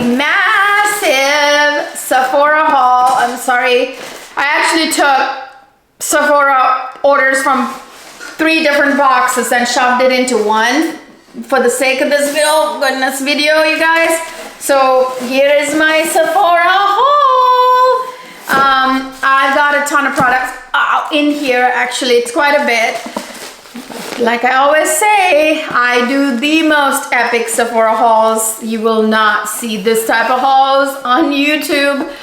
my massive Sephora haul. I'm sorry, I actually took Sephora orders from 3 different boxes and shoved it into one for the sake of this video, you guys. So here is my Sephora haul. I've got a ton of products in here. Actually, it's quite a bit. Like I always say, I do the most epic Sephora hauls. You will not see this type of hauls on YouTube.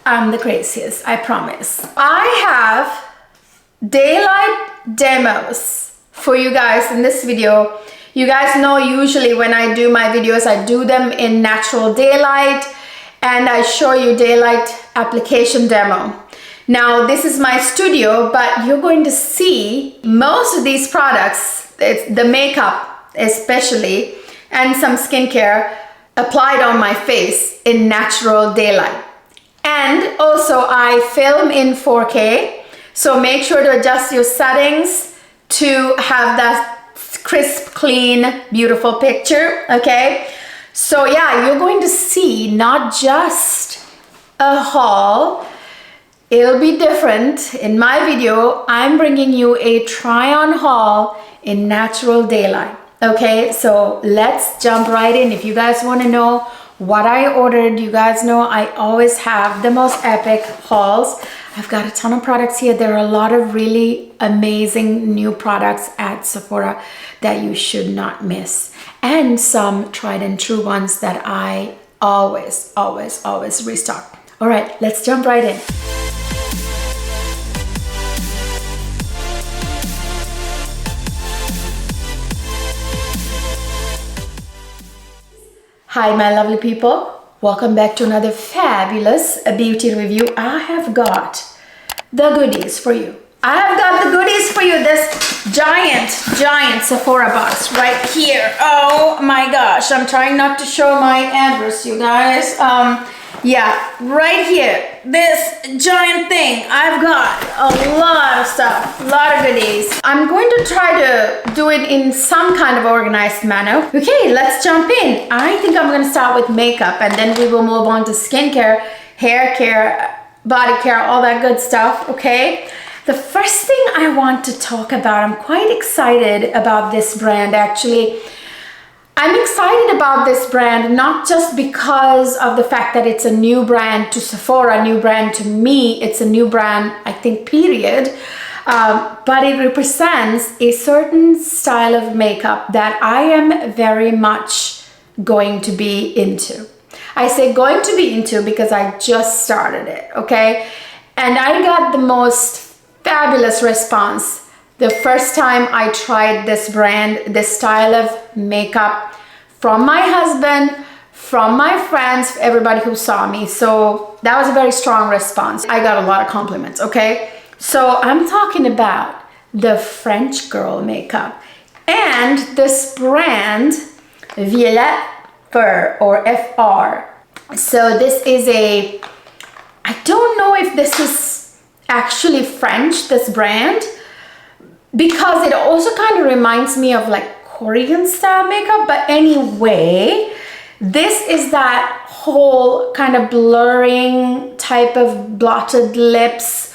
I'm the craziest, I promise. I have daylight demos for you guys in this video. You guys know usually when I do my videos, I do them in natural daylight and I show you daylight application demo. Now this is my studio, but you're going to see most of these products, it's the makeup especially, and some skincare applied on my face in natural daylight. And also I film in 4K, so make sure to adjust your settings to have that crisp, clean, beautiful picture, okay? So yeah, you're going to see not just a haul. It'll be different. In my video, I'm bringing you a try-on haul in natural daylight. Okay, so let's jump right in. If you guys want to know what I ordered, you guys know I always have the most epic hauls. I've got a ton of products here. There are a lot of really amazing new products at Sephora that you should not miss. And some tried and true ones that I always restock. All right, let's jump right in. Hi, my lovely people. Welcome back to another fabulous beauty review. I have got the goodies for you. I have got the goodies for you. This giant Sephora box right here. Oh my gosh. I'm trying not to show my address, you guys. Yeah, right here. This giant thing. I've got a lot of stuff, a lot of goodies. I'm going to try to do it in some kind of organized manner. Okay, let's jump in. I think I'm going to start with makeup and then we will move on to skincare, hair care, body care, all that good stuff, okay? The first thing I want to talk about, I'm quite excited about this brand actually. I'm excited about this brand not just because of the fact that it's a new brand to Sephora, a new brand to me, it's a new brand, I think, period. But it represents a certain style of makeup that I am very much going to be into. I say going to be into because I just started it, okay? And I got the most fabulous response the first time I tried this brand, this style of makeup, from my husband, from my friends, everybody who saw me. So that was a very strong response. I got a lot of compliments, okay? So I'm talking about the French girl makeup and this brand, Violet Fur or FR. So this is a, I don't know if this is actually French, this brand, because it also kind of reminds me of like Korean style makeup. But anyway, this is that whole kind of blurring type of blotted lips,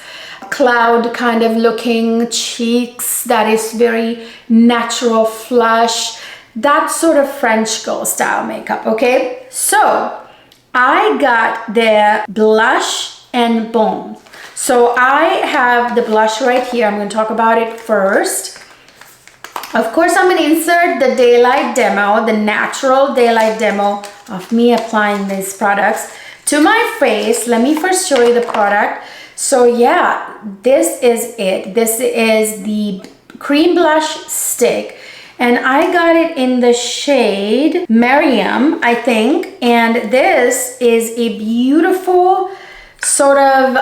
cloud kind of looking cheeks that is very natural, flush, that sort of French girl style makeup, okay? So I got the blush and balm. So I have the blush right here. I'm going to talk about it first. Of course, I'm going to insert the daylight demo, the natural daylight demo of me applying these products to my face. Let me first show you the product. So yeah, this is it. This is the cream blush stick. And I got it in the shade Miriam, I think. And this is a beautiful sort of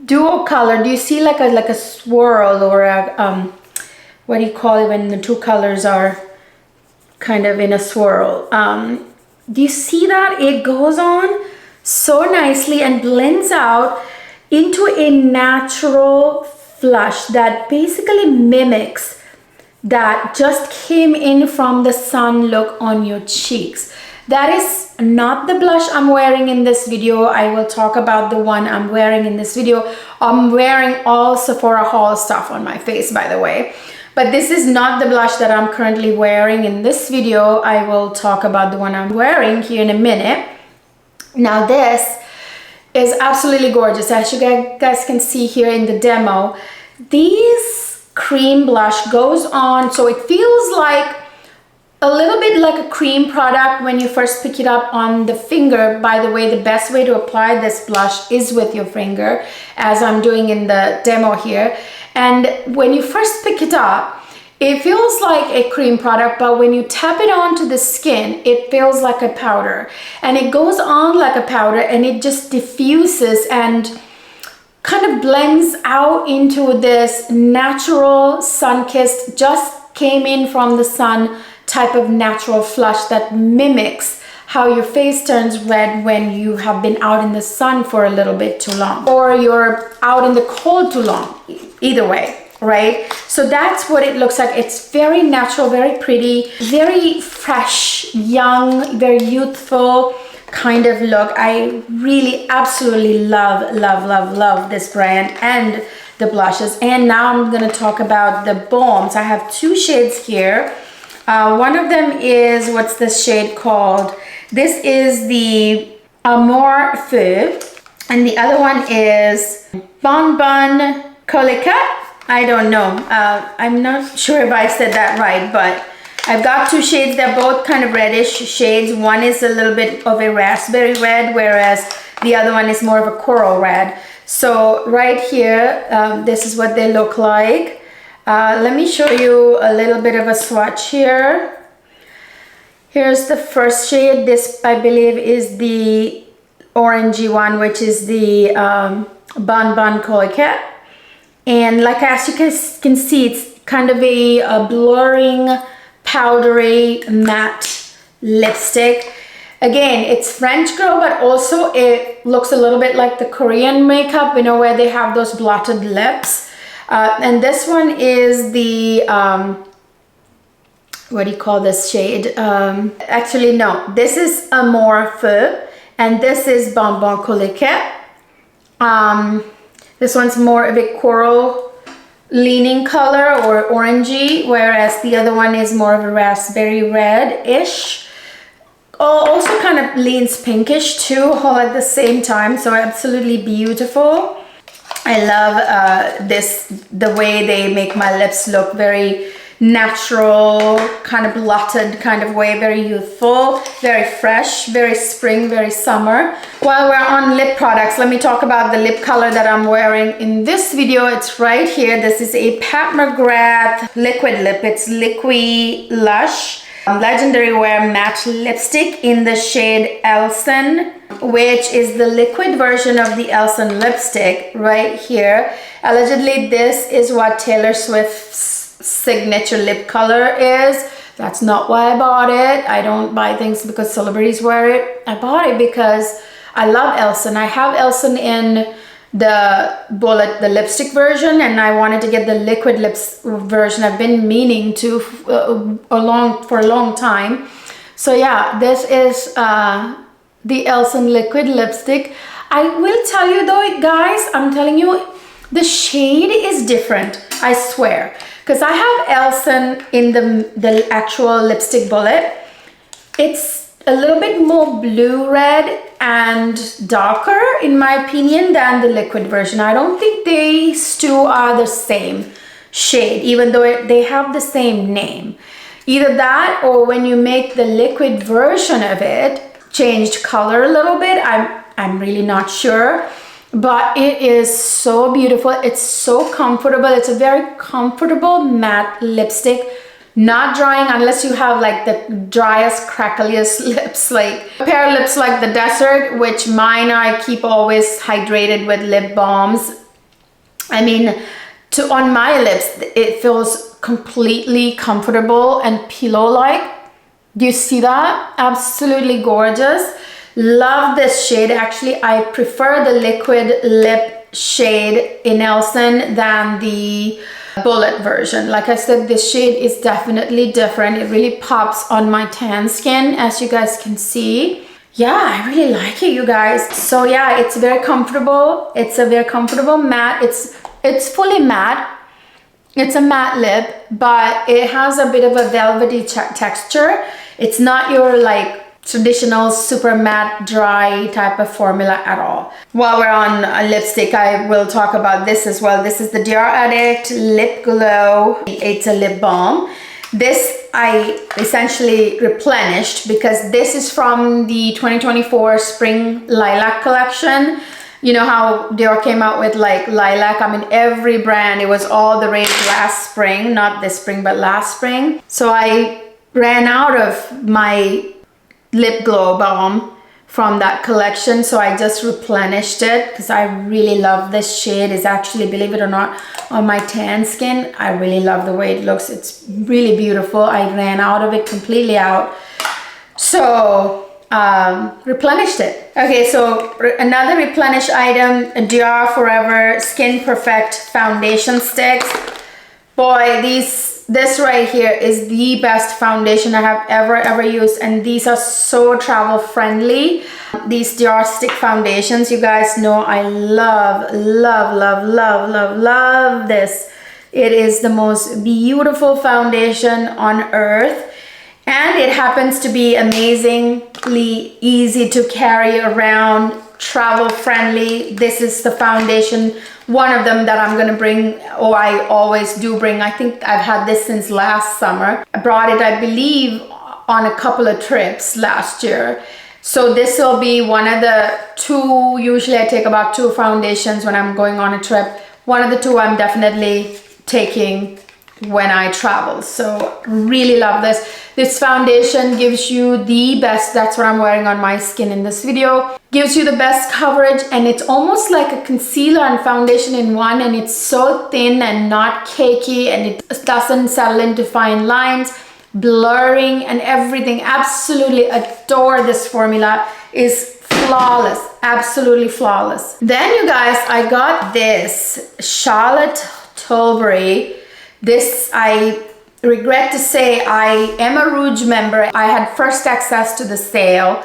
dual color. Do you see like a swirl or a what do you call it when the two colors are kind of in a swirl? Do you see that? It goes on so nicely and blends out into a natural flush that basically mimics that just came in from the sun look on your cheeks. That is not the blush I'm wearing in this video. I will talk about the one I'm wearing in this video. I'm wearing all Sephora haul stuff on my face, by the way. But this is not the blush that I'm currently wearing in this video. I will talk about the one I'm wearing here in a minute. Now this is absolutely gorgeous. As you guys can see here in the demo, this cream blush goes on, so it feels like a little bit like a cream product when you first pick it up on the finger. By the way, the best way to apply this blush is with your finger, as I'm doing in the demo here. And when you first pick it up, it feels like a cream product, but when you tap it onto the skin, it feels like a powder. And it goes on like a powder, and it just diffuses and kind of blends out into this natural sun-kissed, just came in from the sun type of natural flush that mimics how your face turns red when you have been out in the sun for a little bit too long, or you're out in the cold too long. Either way, right? So that's what it looks like. It's very natural, very pretty, very fresh, young, very youthful kind of look. I really absolutely love this brand and the blushes. And now I'm going to talk about the balms. I have two shades here. One of them is, what's this shade called? This is the Amour Feu, and the other one is Bonbon Colicat. I don't know. I'm not sure if I said that right, but I've got two shades. They're both kind of reddish shades. One is a little bit of a raspberry red, whereas the other one is more of a coral red. So right here, this is what they look like. Let me show you a little bit of a swatch here. Here's the first shade. This, I believe, is the orangey one, which is the Bonbon Colicat. And like, as you can see, it's kind of a blurring, powdery, matte lipstick. Again, it's French girl, but also it looks a little bit like the Korean makeup, you know, where they have those blotted lips. And this one is the, what do you call this shade? Actually, no, this is Amour Feu, and this is Bonbon Colicat. This one's more of a coral leaning color, or orangey, whereas the other one is more of a raspberry red-ish. Also kind of leans pinkish too, all at the same time, so absolutely beautiful. I love the way they make my lips look very natural, kind of blotted kind of way, very youthful, very fresh, very spring, very summer. While we're on lip products, let me talk about the lip color that I'm wearing in this video. It's right here. This is a Pat McGrath liquid lip. It's Liquid Lush Legendary Wear Matte Lipstick in the shade Elson, which is the liquid version of the Elson lipstick right here. Allegedly, this is what Taylor Swift's signature lip color is. That's not why I bought it. I don't buy things because celebrities wear it. I bought it because I love Elson. I have Elson in the lipstick version, and I wanted to get the liquid lips version. I've been meaning to for a long time. So yeah, this is the Elson liquid lipstick. I will tell you though, guys, I'm telling you, the shade is different, I swear. Because I have Elson in the actual lipstick bullet. It's a little bit more blue-red and darker, in my opinion, than the liquid version. I don't think these two are the same shade, even though they have the same name. Either that, or when you make the liquid version of it, changed color a little bit. I'm really not sure. But it is so beautiful. It's so comfortable. It's a very comfortable matte lipstick, not drying unless you have like the driest, crackliest lips, like a pair of lips like the desert, which mine I keep always hydrated with lip balms. I mean, on my lips, it feels completely comfortable and pillow-like. Do you see that? Absolutely gorgeous. Love this shade. Actually, I prefer the liquid lip shade in Nelson than the bullet version. Like I said, this shade is definitely different. It really pops on my tan skin, as you guys can see. Yeah, I really like it, you guys. So yeah, it's very comfortable. It's a very comfortable matte. It's fully matte. It's a matte lip, but it has a bit of a velvety texture. It's not your like traditional super matte dry type of formula at all. While we're on a lipstick, I will talk about this as well. This is the DR Addict Lip Glow. It's a lip balm. This I essentially replenished because this is from the 2024 Spring Lilac collection. You know how Dior came out with like lilac? I mean, every brand, it was all the rage last spring, not this spring, but last spring. So I ran out of my lip glow balm from that collection, so I just replenished it because I really love this shade. It's actually, believe it or not, on my tan skin. I really love the way it looks. It's really beautiful. I ran out of it, completely out, so replenished it. Okay, so another replenished item, Dior Forever Skin Perfect foundation sticks. Boy, this right here is the best foundation I have ever used, and these are so travel friendly. These Dior stick foundations, you guys know I love this. It is the most beautiful foundation on earth, and it happens to be amazingly easy to carry around, travel friendly. This is the foundation, one of them that I'm gonna bring, or I always do bring. I think I've had this since last summer. I brought it, I believe, on a couple of trips last year. So this will be one of the two. Usually I take about 2 foundations when I'm going on a trip. One of the 2 I'm definitely taking when I travel. So really love this. This foundation gives you the best, that's what I'm wearing on my skin in this video, gives you the best coverage, and it's almost like a concealer and foundation in one, and it's so thin and not cakey, and it doesn't settle into fine lines, blurring and everything. Absolutely adore this formula. Is flawless, absolutely flawless. Then you guys, I got this Charlotte Tilbury. This, I regret to say, I am a Rouge member. I had first access to the sale,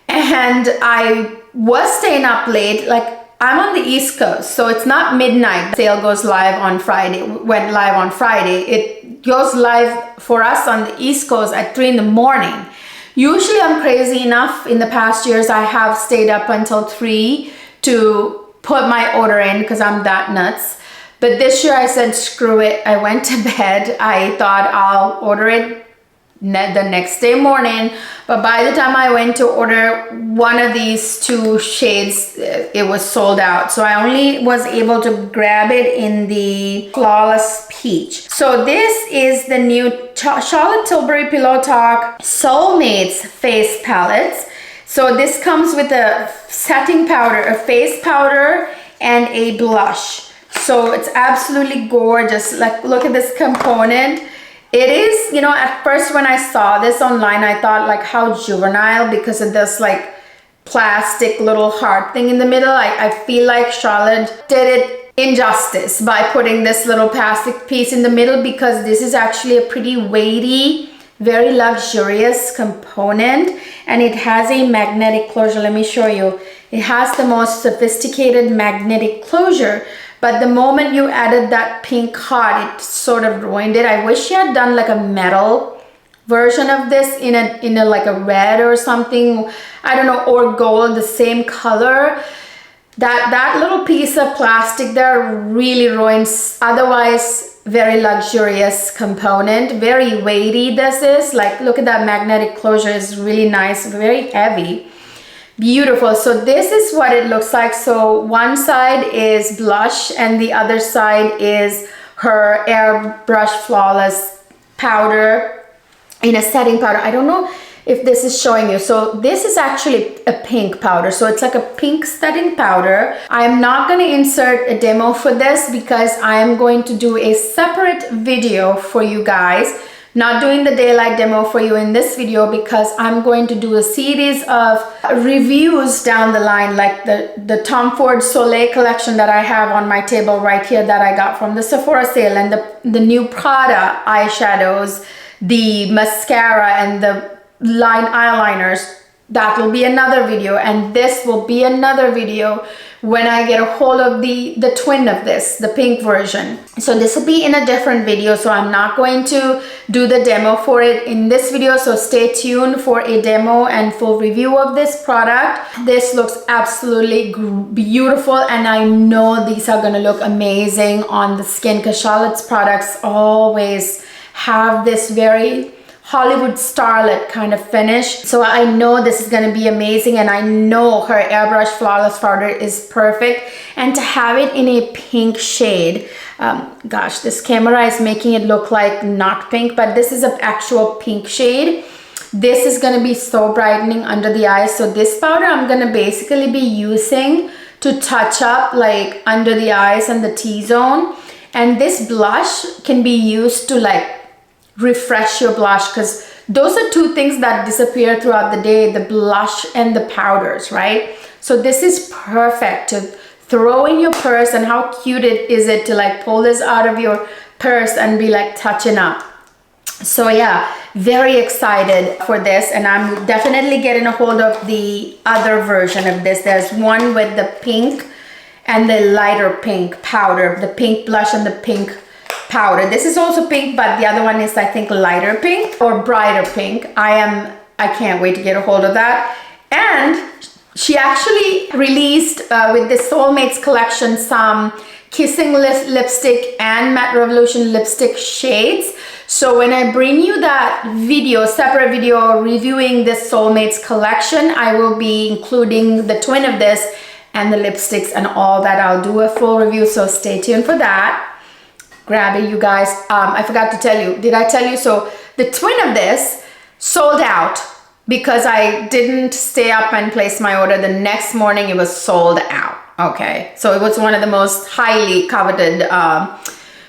and I was staying up late. Like, I'm on the East Coast, so it's not midnight. The sale goes live on Friday, went live on Friday. It goes live for us on the East Coast at 3 in the morning. Usually I'm crazy enough. In the past years, I have stayed up until 3 to put my order in because I'm that nuts. But this year I said, screw it. I went to bed. I thought I'll order it the next day morning. But by the time I went to order one of these 2 shades, it was sold out. So I only was able to grab it in the Flawless Peach. So this is the new Charlotte Tilbury Pillow Talk Soulmates Face Palettes. So this comes with a setting powder, a face powder, and a blush. So it's absolutely gorgeous. Like, look at this component. It is, you know, at first when I saw this online, I thought like how juvenile because of this like plastic little heart thing in the middle. I feel like Charlotte did it injustice by putting this little plastic piece in the middle, because this is actually a pretty weighty, very luxurious component, and it has a magnetic closure. Let me show you. It has the most sophisticated magnetic closure. But the moment you added that pink heart, it sort of ruined it. I wish you had done like a metal version of this in a like a red or something, I don't know, or gold, the same color. That little piece of plastic there really ruins otherwise very luxurious component. Very weighty this is. Like, look at that magnetic closure, is really nice, very heavy. Beautiful. So this is what it looks like. So one side is blush and the other side is her airbrush flawless powder in a setting powder. I don't know if this is showing you. So this is actually a pink powder. So it's like a pink setting powder. I'm not going to insert a demo for this because I am going to do a separate video for you guys not doing the daylight demo for you in this video because I'm going to do a series of reviews down the line, like the Tom Ford Soleil collection that I have on my table right here that I got from the Sephora sale, and the new Prada eyeshadows, the mascara, and the line eyeliners. That will be another video, and this will be another video when I get a hold of the twin of this, the pink version. So this will be in a different video, so I'm not going to do the demo for it in this video, so stay tuned for a demo and full review of this product. This looks absolutely beautiful, and I know these are gonna look amazing on the skin because Charlotte's products always have this very Hollywood starlet kind of finish. So I know this is going to be amazing, and I know her airbrush flawless powder is perfect. And to have it in a pink shade, gosh, this camera is making it look like not pink, but this is an actual pink shade. This is going to be so brightening under the eyes. So this powder I'm going to basically be using to touch up like under the eyes and the T-zone. And this blush can be used to like refresh your blush, because those are two things that disappear throughout the day, the blush and the powders, right? So this is perfect to throw in your purse, and how cute is it to like pull this out of your purse and be like touching up. So yeah, very excited for this, and I'm definitely getting a hold of the other version of this. There's one with the pink and the lighter pink powder, the pink blush and the pink powder. This is also pink, but the other one is, I think, lighter pink or brighter pink. I can't wait to get a hold of that. And she actually released with the Soulmates collection some Kissing lipstick and Matte Revolution lipstick shades. So when I bring you that video, separate video reviewing this Soulmates collection, I will be including the twin of this and the lipsticks and all that. I'll do a full review, so stay tuned for that. Grab it, you guys. I forgot to tell you. Did I tell you? So the twin of this sold out because I didn't stay up and place my order. The next morning it was sold out. Okay, so it was one of the most highly coveted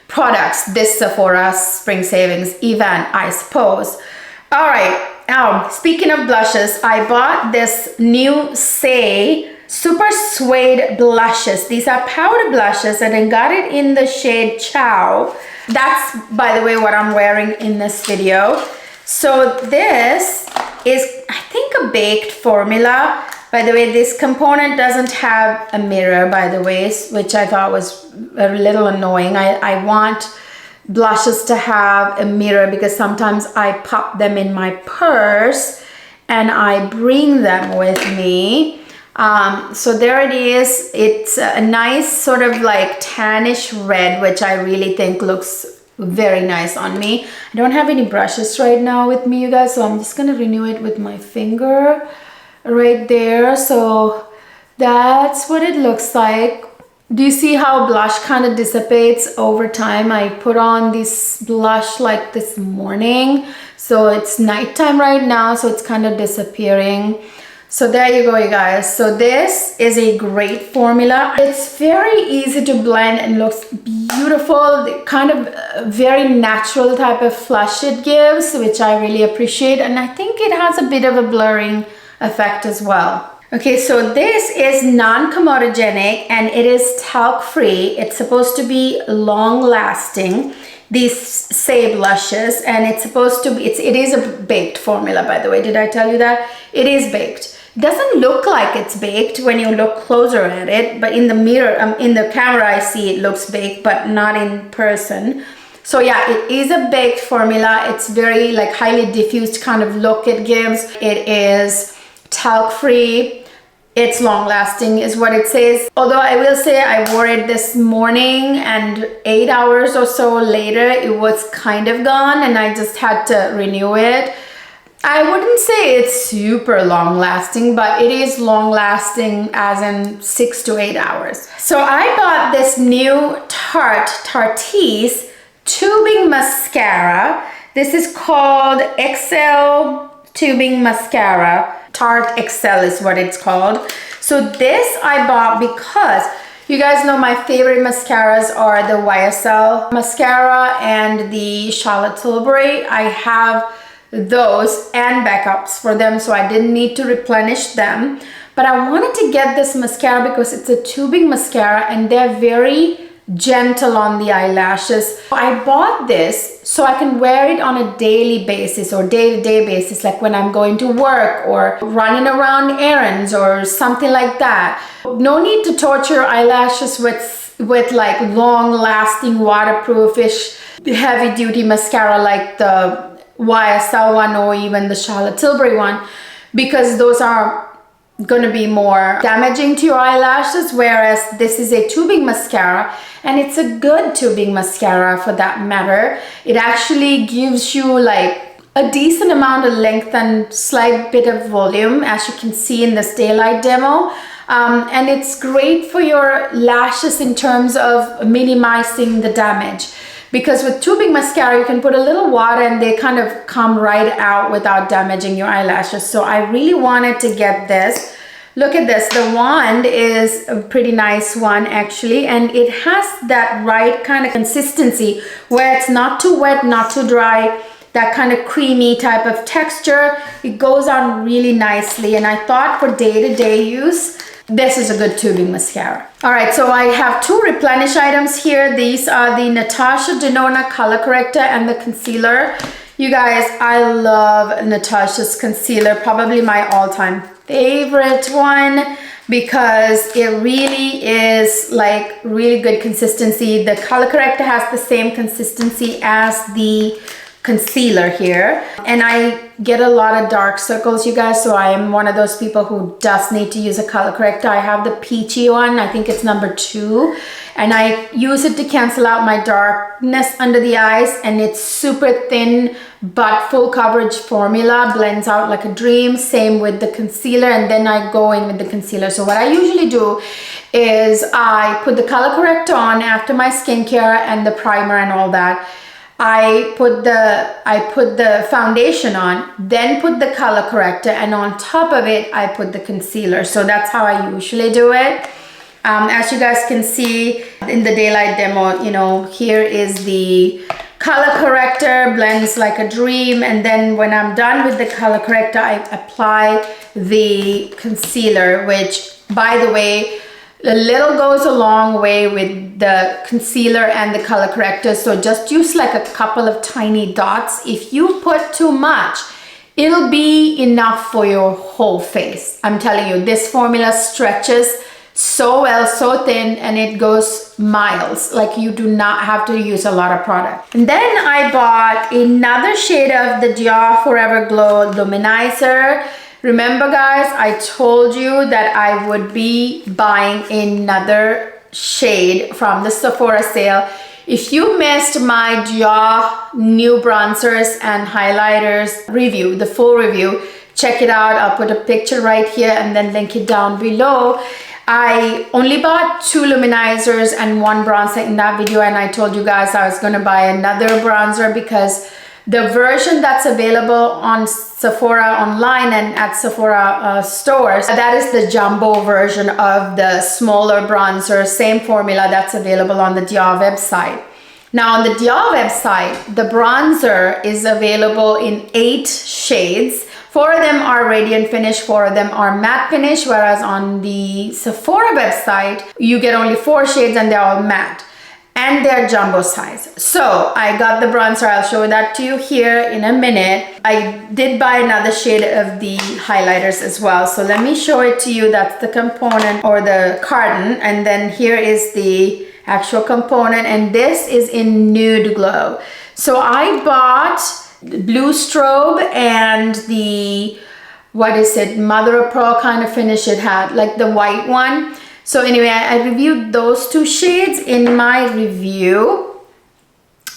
products this Sephora Spring Savings Event, I suppose. All right, speaking of blushes, I bought this new Say Super Suede blushes. These are powder blushes, and I got it in the shade Chow. That's, by the way, what I'm wearing in this video. So this is, I think, a baked formula. By the way, this component doesn't have a mirror, by the way, which I thought was a little annoying. I want blushes to have a mirror because sometimes I pop them in my purse and I bring them with me. So there it is. It's a nice sort of like tannish red, which I really think looks very nice on me. I don't have any brushes right now with me, you guys, so I'm just gonna renew it with my finger right there. So that's what it looks like. Do you see how blush kind of dissipates over time? I put on this blush like this morning, so it's nighttime right now, so it's kind of disappearing. So there you go, you guys. So this is a great formula. It's very easy to blend and looks beautiful. The kind of very natural type of flush it gives, which I really appreciate. And I think it has a bit of a blurring effect as well. Okay, so this is non-comedogenic and it is talc free. It's supposed to be long lasting. These Say blushes, and it's supposed to be, it is a baked formula, by the way. Did I tell you that? It is baked. It doesn't look like it's baked when you look closer at it, but in the mirror, in the camera, I see it looks baked, but not in person. So yeah, it is a baked formula. It's very like highly diffused kind of look it gives. It is talc free. It's long lasting is what it says. Although I will say I wore it this morning and 8 hours or so later, it was kind of gone and I just had to renew it. I wouldn't say it's super long lasting, but it is long lasting as in 6 to 8 hours. So I bought this new Tarte's tubing mascara. This is called XL tubing mascara. Tarte XL is what it's called. So this I bought because You guys know my favorite mascaras are the YSL mascara and the Charlotte Tilbury. I have those and backups for them, so I didn't need to replenish them. But I wanted to get this mascara because it's a tubing mascara and they're very gentle on the eyelashes. I bought this so I can wear it on a daily basis or day-to-day basis, like when I'm going to work or running around errands or something like that. No need to torture your eyelashes with like long-lasting waterproofish heavy-duty mascara like the YSL one or even the Charlotte Tilbury one, because those are going to be more damaging to your eyelashes, whereas this is a tubing mascara and it's a good tubing mascara for that matter. It actually gives you like a decent amount of length and slight bit of volume, as you can see in this daylight demo. And it's great for your lashes in terms of minimizing the damage, because with tubing mascara you can put a little water and they kind of come right out without damaging your eyelashes. So I really wanted to get this. Look at this, the wand is a pretty nice one actually, and it has that right kind of consistency where it's not too wet, not too dry, that kind of creamy type of texture. It goes on really nicely, and I thought for day-to-day use this is a good tubing mascara. All right, so I have two replenish items here. These are the Natasha Denona color corrector and the concealer. You guys, I love Natasha's concealer, probably my all-time favorite one, because it really is like really good consistency. The color corrector has the same consistency as the concealer here, and I get a lot of dark circles, you guys, so I am one of those people who does need to use a color corrector. I have the peachy one, I think it's number 2, and I use it to cancel out my darkness under the eyes, and it's super thin but full coverage formula, blends out like a dream. Same with the concealer, and then I go in with the concealer. So what I usually do is I put the color corrector on after my skincare and the primer and all that. I put the foundation on, then put the color corrector, and on top of it I put the concealer. So that's how I usually do it. As you guys can see in the daylight demo, you know, here is the color corrector, blends like a dream, and then when I'm done with the color corrector I apply the concealer, which by the way, a little goes a long way with the concealer and the color corrector. So just use like a couple of tiny dots. If you put too much, it'll be enough for your whole face. I'm telling you, this formula stretches so well, so thin, and it goes miles. Like, you do not have to use a lot of product. And then I bought another shade of the Dior Forever Glow Luminizer. Remember guys, I told you that I would be buying another shade from the Sephora sale. If you missed my Dior new bronzers and highlighters review, the full review, check it out. I'll put a picture right here and then link it down below. I only bought 2 luminizers and 1 bronzer in that video, and I told you guys I was going to buy another bronzer because the version that's available on Sephora online and at Sephora stores, that is the jumbo version of the smaller bronzer, same formula that's available on the Dior website. Now on the Dior website, the bronzer is available in 8 shades. 4 of them are radiant finish, 4 of them are matte finish, whereas on the Sephora website, you get only 4 shades and they're all matte. And they're jumbo size. So I got the bronzer. I'll show that to you here in a minute. I did buy another shade of the highlighters as well. So let me show it to you. That's the component or the carton. And then here is the actual component. And this is in Nude Glow. So I bought the Blue Strobe and the, what is it, Mother of Pearl kind of finish it had, like the white one. So anyway, I reviewed those 2 shades in my review,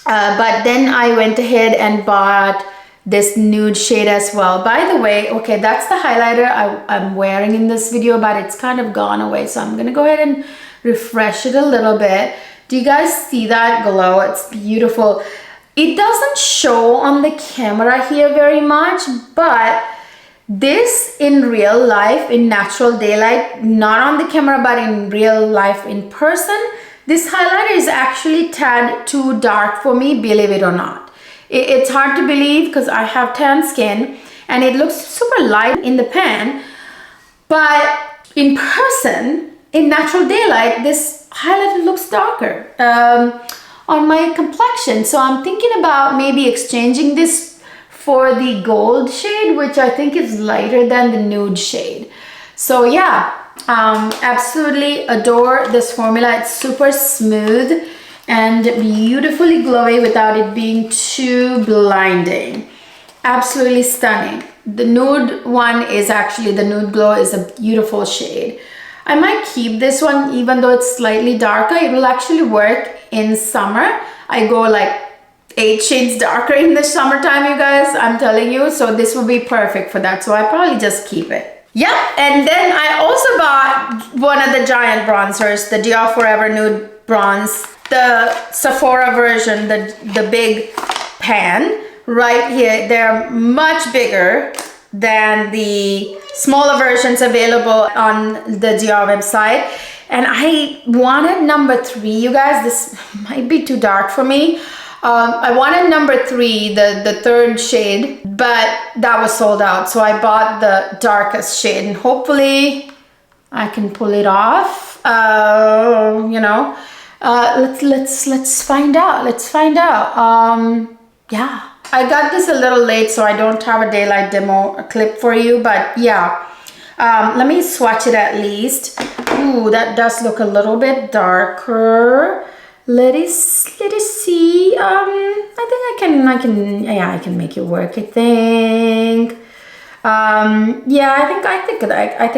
but then I went ahead and bought this nude shade as well. By the way, okay, that's the highlighter I'm wearing in this video, but it's kind of gone away. So I'm gonna go ahead and refresh it a little bit. Do you guys see that glow? It's beautiful. It doesn't show on the camera here very much, but This in real life, in natural daylight, not on the camera, but in real life in person, this highlighter is actually tad too dark for me, believe it or not. It's hard to believe because I have tan skin and it looks super light in the pan, but in person, in natural daylight, this highlighter looks darker on my complexion. So I'm thinking about maybe exchanging this for the gold shade, which I think is lighter than the nude shade. So yeah, absolutely adore this formula. It's super smooth and beautifully glowy without it being too blinding. Absolutely stunning. The nude one is actually, the nude glow is a beautiful shade. I might keep this one even though it's slightly darker. It will actually work in summer. I go like 8 shades darker in the summertime, you guys, I'm telling you. So this will be perfect for that. So I probably just keep it. Yep, and then I also bought one of the giant bronzers, the Dior Forever Nude Bronze, the Sephora version, the big pan right here. They're much bigger than the smaller versions available on the Dior website. And I wanted number 3, you guys. This might be too dark for me. I wanted number 3, the third shade, but that was sold out. So I bought the darkest shade and hopefully I can pull it off. You know, let's find out. Let's find out. Yeah. I got this a little late, so I don't have a daylight demo clip for you, but yeah. Let me swatch it at least. Ooh, that does look a little bit darker. Let us see. I think I can make it work, I think. Yeah, I think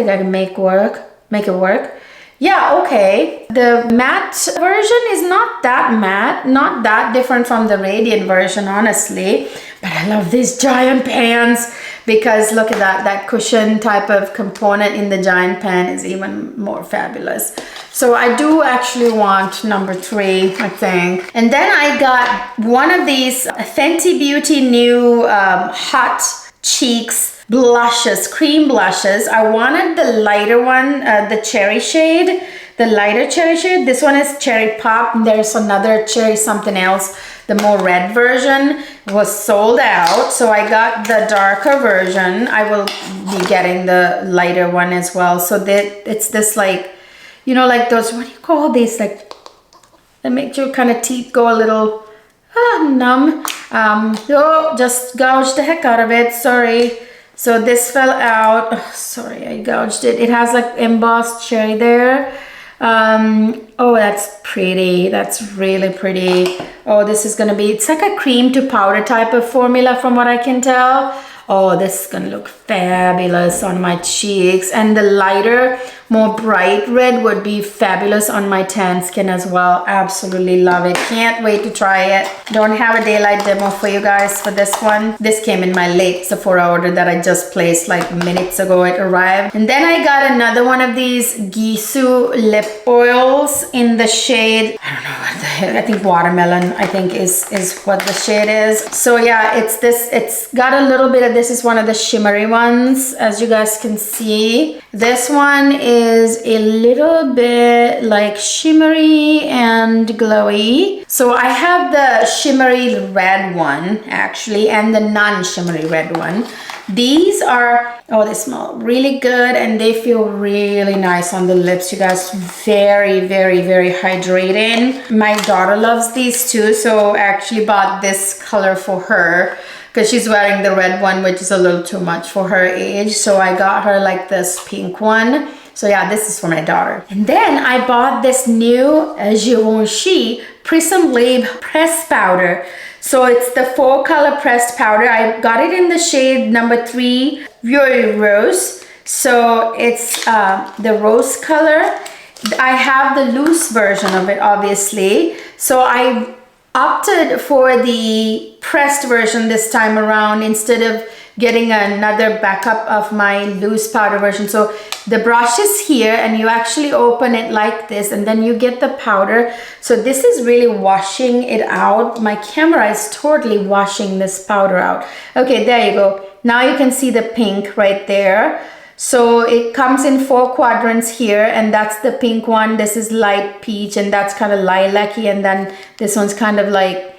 I can make it work. Yeah, okay. The matte version is not that matte, not that different from the radiant version, honestly. But I love these giant pans because look at that cushion type of component in the giant pan is even more fabulous. So I do actually want number 3, I think. And then I got one of these Fenty Beauty new hot cheeks blushes, cream blushes. I wanted the lighter one, the cherry shade, the lighter cherry shade. This one is cherry pop. There's another cherry something else. The more red version was sold out. So I got the darker version. I will be getting the lighter one as well. So that it's this like, you know, like those, what do you call these? Like, that make your kind of teeth go a little numb. Oh, just gouged the heck out of it. Sorry. So this fell out. Oh, sorry, I gouged it. It has like embossed cherry there. Oh, that's pretty. That's really pretty. Oh, this is gonna be, it's like a cream to powder type of formula from what I can tell. Oh, this is gonna look fabulous on my cheeks. And the lighter, more bright red would be fabulous on my tan skin as well. Absolutely love it. Can't wait to try it. Don't have a daylight demo for you guys for this one. This came in my late Sephora order that I just placed like minutes ago. It arrived. And then I got another one of these Gisou lip oils in the shade, I don't know what the heck, I think watermelon, I think is what the shade is. So yeah, it's this, it's got a little bit of, this is one of the shimmery ones, as you guys can see. This one is a little bit like shimmery and glowy. So I have the shimmery red one actually, and the non-shimmery red one. These are, oh, they smell really good and they feel really nice on the lips, you guys. Very, very, very hydrating. My daughter loves these too, so I actually bought this color for her because she's wearing the red one, which is a little too much for her age. So I got her like this pink one. So yeah, this is for my daughter. And then I bought this new Givenchy Prism Lab Pressed Powder. So it's the 4-color pressed powder. I got it in the shade number 3, Very Rose. So it's the rose color. I have the loose version of it, obviously. So I opted for the pressed version this time around instead of getting another backup of my loose powder version. So the brush is here and you actually open it like this and then you get the powder. So this is really washing it out. My camera is totally washing this powder out. Okay, there you go. now you can see the pink right there. So it comes in 4 quadrants here, and that's the pink one. This is light peach, and that's kind of lilac-y, and then this one's kind of like,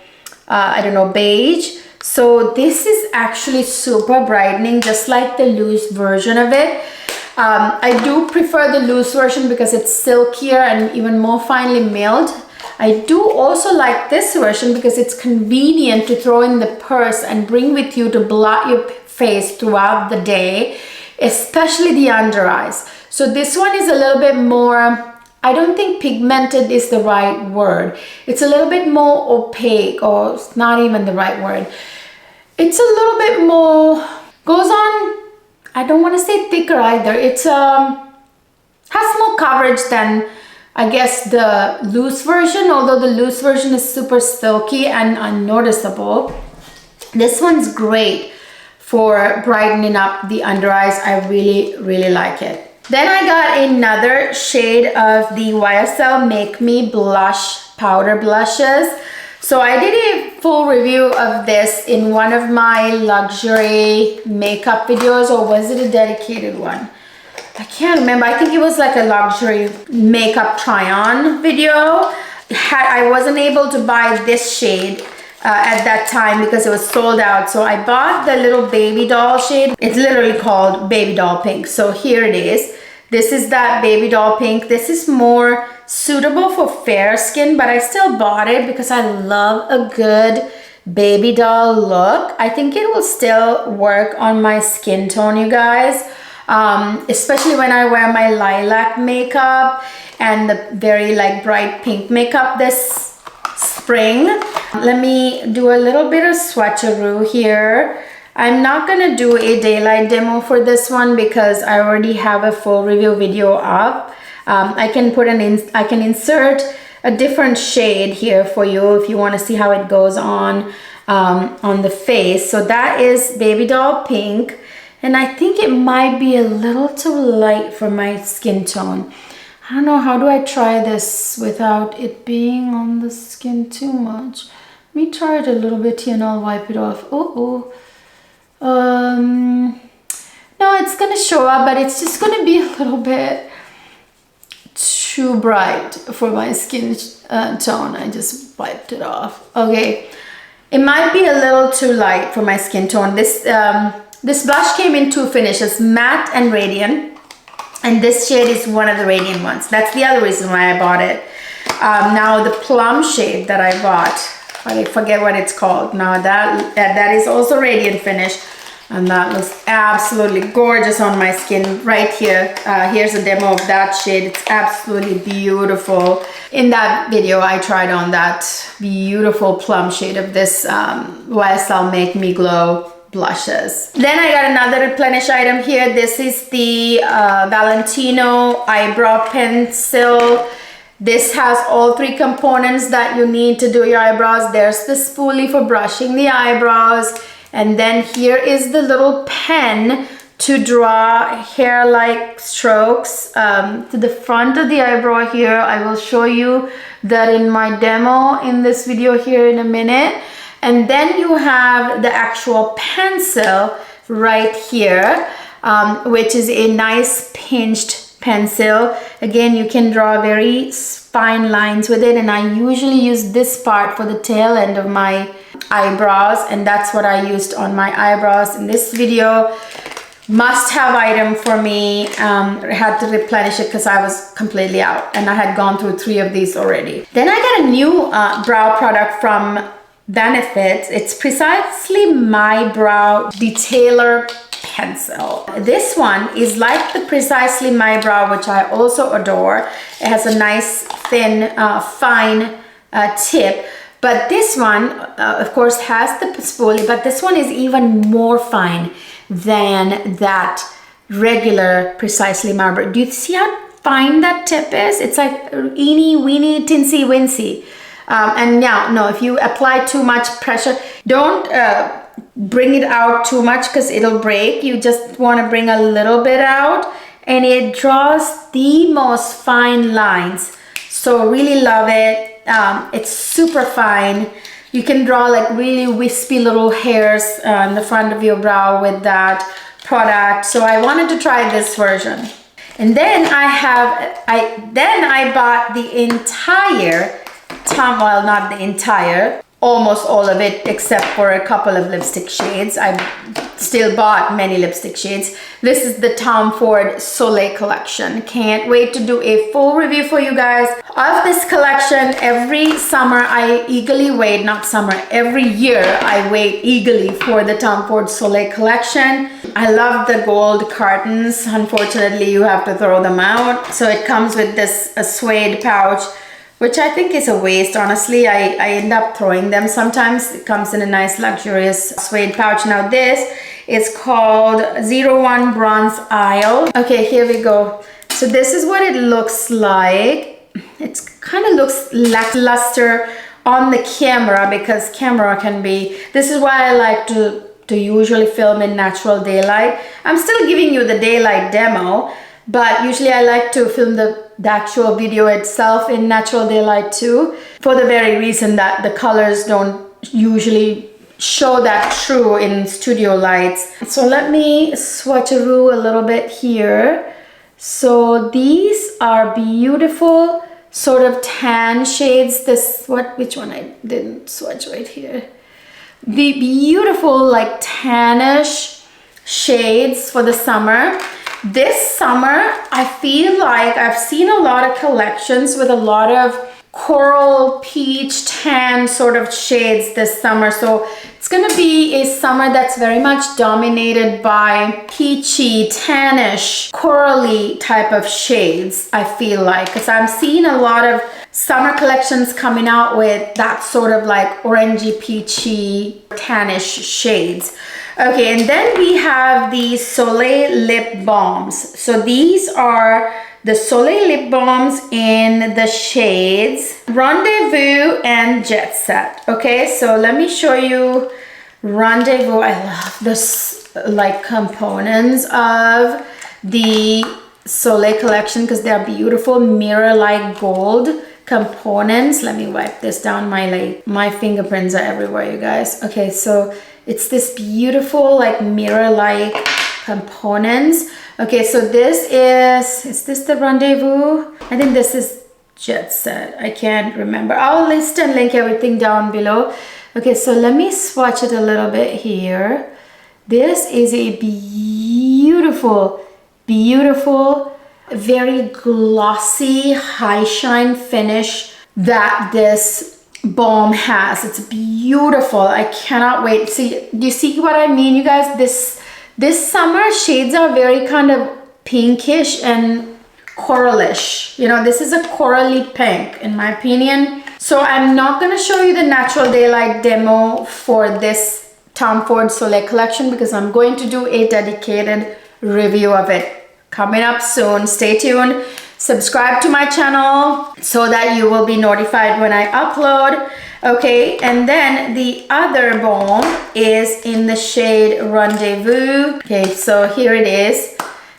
I don't know, beige. So this is actually super brightening, just like the loose version of it. I do prefer the loose version because it's silkier and even more finely milled. I do also like this version because it's convenient to throw in the purse and bring with you to blot your face throughout the day, especially the under eyes. So this one is a little bit more, I don't think pigmented is the right word. It's a little bit more opaque, or it's not even the right word. It's a little bit more, goes on, I don't want to say thicker either. It's has more coverage than, I guess, the loose version, although the loose version is super silky and unnoticeable. This one's great for brightening up the under eyes. I really, really like it. Then I got another shade of the YSL Make Me Blush Powder Blushes. So I did a full review of this in one of my luxury makeup videos, or was it a dedicated one? I can't remember. I think it was like a luxury makeup try-on video. I wasn't able to buy this shade at that time because it was sold out. So I bought the little baby doll shade. It's literally called Baby Doll Pink. So here it is. This is that baby doll pink. This is more suitable for fair skin, but I still bought it because I love a good baby doll look. I think it will still work on my skin tone, you guys. Especially when I wear my lilac makeup and the very like bright pink makeup this spring. Let me do a little bit of swatcheroo here. I'm not gonna do a daylight demo for this one because I already have a full review video up. I can insert a different shade here for you if you want to see how it goes on the face. So that is Baby Doll Pink, and I think it might be a little too light for my skin tone. I don't know, how do I try this without it being on the skin too much? Let me try it a little bit here and I'll wipe it off. No, it's gonna show up, but it's just gonna be a little bit too bright for my skin tone. I just wiped it off. Okay, it might be a little too light for my skin tone. This blush came in 2 finishes, matte and radiant, and this shade is one of the radiant ones. That's the other reason why I bought it. Now the plum shade that I bought, I forget what it's called now, that is also radiant finish, and that looks absolutely gorgeous on my skin right here. Here's a demo of that shade. It's absolutely beautiful. In that video I tried on that beautiful plum shade of this YSL Make Me Glow blushes. Then I got another replenish item here. This is the Valentino eyebrow pencil. This has all 3 components that you need to do your eyebrows. There's the spoolie for brushing the eyebrows, and then here is the little pen to draw hair-like strokes to the front of the eyebrow here. I will show you that in my demo in this video here in a minute. And then you have the actual pencil right here, which is a nice pinched pencil. Again, you can draw very fine lines with it, and I usually use this part for the tail end of my eyebrows, and that's what I used on my eyebrows in this video. Must-have item for me. I had to replenish it because I was completely out, and I had gone through 3 of these already. Then I got a new brow product from Benefit. It's Precisely My Brow Detailer Pencil. This one is like the Precisely My Brow, which I also adore. It has a nice thin fine tip, but this one of course has the spoolie, but this one is even more fine than that regular Precisely My Brow. Do you see how fine that tip is? It's like eeny weeny tinsy wincy. And now, no, if you apply too much pressure, don't bring it out too much because it'll break. You just want to bring a little bit out, and it draws the most fine lines. So really love it. It's super fine. You can draw like really wispy little hairs on the front of your brow with that product. So I wanted to try this version. And then I bought the entire well, not the entire, almost all of it except for a couple of lipstick shades. I still bought many lipstick shades. This is the Tom Ford Soleil collection. Can't wait to do a full review for you guys of this collection. Every summer I eagerly wait, not summer, every year I wait eagerly for the Tom Ford Soleil collection. I love the gold cartons. Unfortunately, you have to throw them out. So it comes with this suede pouch, which I think is a waste, honestly. I end up throwing them sometimes. It comes in a nice luxurious suede pouch. Now this is called 01 Bronze Isle. Okay, here we go. So this is what it looks like. It kind of looks lackluster on the camera because camera can be, this is why I like to usually film in natural daylight. I'm still giving you the daylight demo, but usually I like to film the actual video itself in natural daylight too, for the very reason that the colors don't usually show that true in studio lights. So let me swatcheroo a little bit here. So these are beautiful sort of tan shades. Which one I didn't swatch right here? The beautiful like tannish shades for the summer. This summer, I feel like I've seen a lot of collections with a lot of coral, peach, tan sort of shades this summer. So it's gonna be a summer that's very much dominated by peachy, tannish, corally type of shades, I feel like. Because I'm seeing a lot of summer collections coming out with that sort of like orangey, peachy, tannish shades. Okay, and then we have the Soleil lip balms. So these are the Soleil lip balms in the shades Rendezvous and Jet Set. Okay, so let me show you Rendezvous. I love this like components of the Soleil collection because they're beautiful mirror-like gold components. Let me wipe this down. My fingerprints are everywhere, you guys. Okay, so it's this beautiful like mirror-like components. Okay, so this is this the Rendezvous? I think this is Jet Set. I can't remember. I'll list and link everything down below. Okay, so let me swatch it a little bit here. This is a beautiful, beautiful, very glossy, high shine finish that this balm has. It's beautiful. I cannot wait. See, do you see what I mean, you guys? This summer shades are very kind of pinkish and coralish. You know, this is a corally pink in my opinion. So I'm not going to show you the natural daylight demo for this Tom Ford Soleil collection because I'm going to do a dedicated review of it coming up soon. Stay tuned. Subscribe to my channel so that you will be notified when I upload. Okay, and then the other balm is in the shade Rendezvous. Okay, so here it is.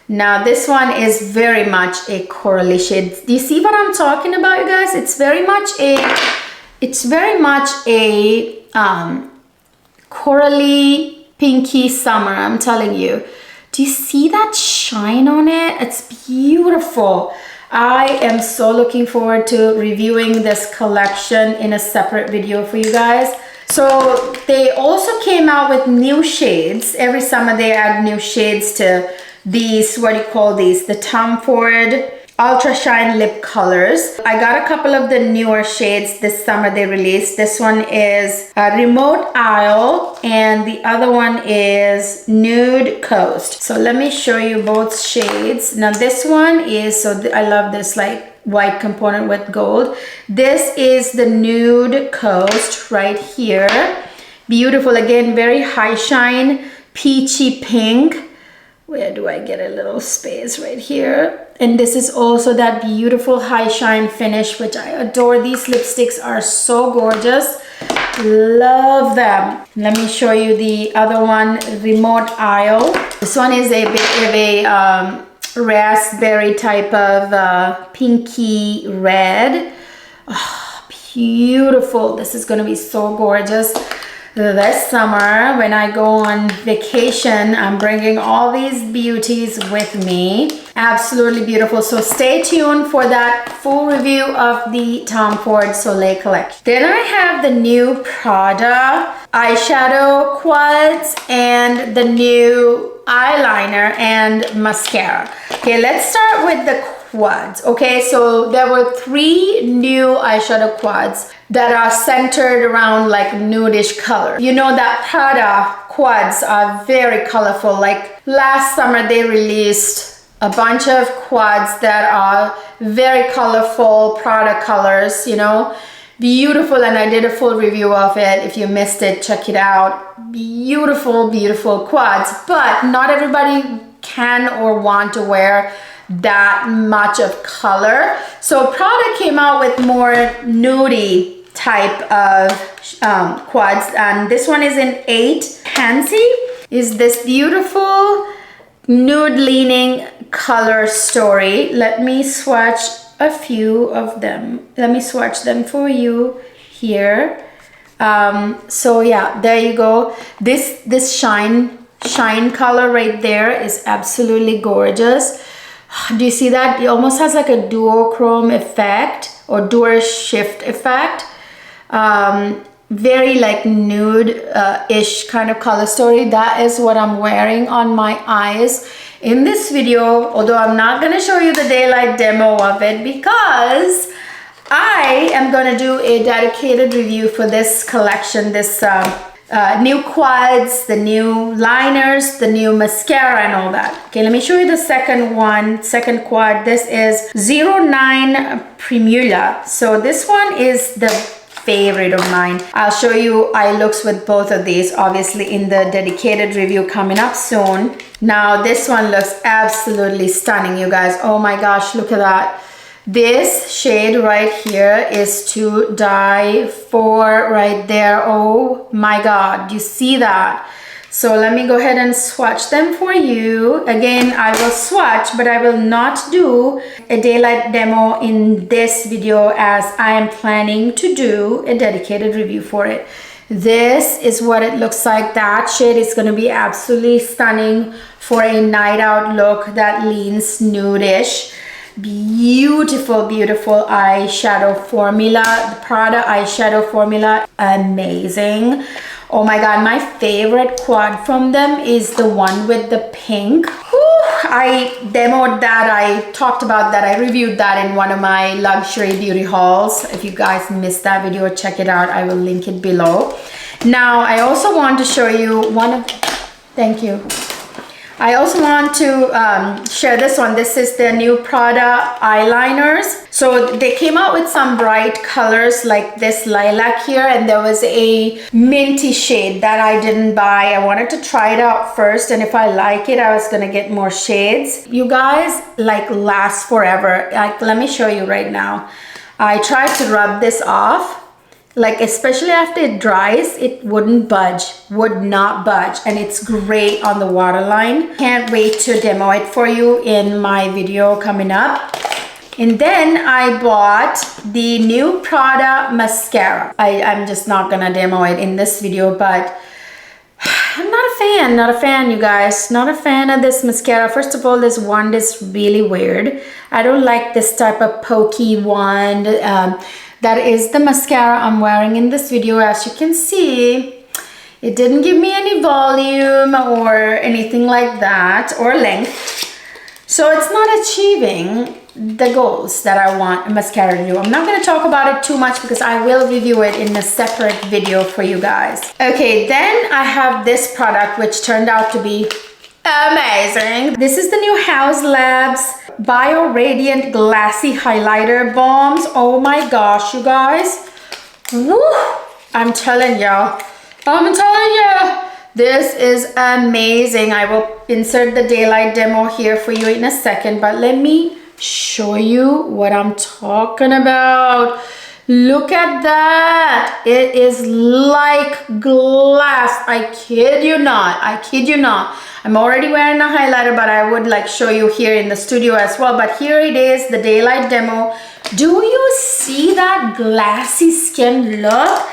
Now this one is very much a corally shade. Do you see what I'm talking about, you guys? It's very much a corally pinky summer, I'm telling you. Do you see that shine on it? It's beautiful. I am so looking forward to reviewing this collection in a separate video for you guys. So they also came out with new shades. Every summer they add new shades to these, what do you call these? The Tom Ford Ultra Shine Lip Colors. I got a couple of the newer shades this summer they released. This one is Remote Isle and the other one is Nude Coast. So let me show you both shades. Now this one is, I love this like white component with gold. This is the Nude Coast right here. Beautiful, again, very high shine, peachy pink. Where do I get a little space? Right here. And this is also that beautiful high shine finish, which I adore. These lipsticks are so gorgeous. Love them. Let me show you the other one, Remote Isle. This one is a bit of a raspberry type of pinky red. Oh, beautiful. This is gonna be so gorgeous. This summer, when I go on vacation, I'm bringing all these beauties with me. Absolutely beautiful. So stay tuned for that full review of the Tom Ford Soleil collection. Then I have the new Prada eyeshadow quads and the new eyeliner and mascara. Okay, let's start with the quads. Okay, so there were 3 new eyeshadow quads that are centered around like nudish color. You know that Prada quads are very colorful. Like last summer they released a bunch of quads that are very colorful Prada colors, you know, beautiful, and I did a full review of it. If you missed it, check it out. Beautiful, beautiful quads, but not everybody can or want to wear that much of color. So Prada came out with more nudie type of quads, and this one is in 8. Pansy is this beautiful nude leaning color story. Let me swatch a few of them. Let me swatch them for you here. So yeah, there you go. This shine color right there is absolutely gorgeous. Do you see that? It almost has like a duochrome effect or dual shift effect. Very like nude-ish kind of color story. That is what I'm wearing on my eyes in this video, although I'm not going to show you the daylight demo of it because I am going to do a dedicated review for this collection, this new quads, the new liners, the new mascara and all that. Okay, let me show you the second quad. This is 09 Primula. So this one is the favorite of mine. I'll show you eye looks with both of these, obviously in the dedicated review coming up soon. Now this one looks absolutely stunning, you guys. Oh my gosh, look at that. This shade right here is to die for right there. Oh my god, you see that? So let me go ahead and swatch them for you. Again, I will swatch, but I will not do a daylight demo in this video as I am planning to do a dedicated review for it. This is what it looks like. That shade is going to be absolutely stunning for a night out look that leans nude-ish. Beautiful, beautiful eyeshadow formula. The Prada eyeshadow formula, amazing. Oh my god, my favorite quad from them is the one with the pink. Whew, I demoed that, I talked about that, I reviewed that in one of my luxury beauty hauls. If you guys missed that video, check it out. I will link it below. Now, I also want to show you thank you. I also want to share this one. This is the new Prada eyeliners. So they came out with some bright colors like this lilac here, and there was a minty shade that I didn't buy. I wanted to try it out first, and if I like it, I was gonna get more shades. You guys, like, last forever. Like, let me show you right now. I tried to rub this off. Like, especially after it dries, it wouldn't budge, would not budge, and it's great on the waterline. Can't wait to demo it for you in my video coming up. And then I bought the new Prada mascara. I'm just not gonna demo it in this video, but I'm not a fan, you guys. Not a fan of this mascara. First of all, this wand is really weird. I don't like this type of pokey wand. That is the mascara I'm wearing in this video. As you can see, it didn't give me any volume or anything like that, or length. So it's not achieving the goals that I want a mascara to do. I'm not going to talk about it too much because I will review it in a separate video for you guys. Okay, then I have this product which turned out to be amazing. This is the new House Labs Bio Radiant Glassy Highlighter Balms. Oh my gosh, you guys. Woo! I'm telling y'all. This is amazing. I will insert the daylight demo here for you in a second, but let me show you what I'm talking about. Look at that. It is like glass. I kid you not. I kid you not. I'm already wearing a highlighter, but I would like show you here in the studio as well. But here it is, the daylight demo. Do you see that glassy skin look?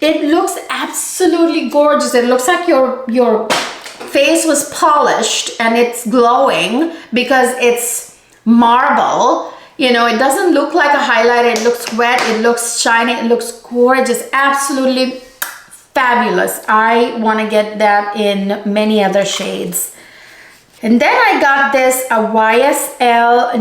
It looks absolutely gorgeous. It looks like your face was polished and it's glowing because it's marble. You know, it doesn't look like a highlighter. It looks wet, it looks shiny, it looks gorgeous, absolutely fabulous. I want to get that in many other shades. And then I got this a YSL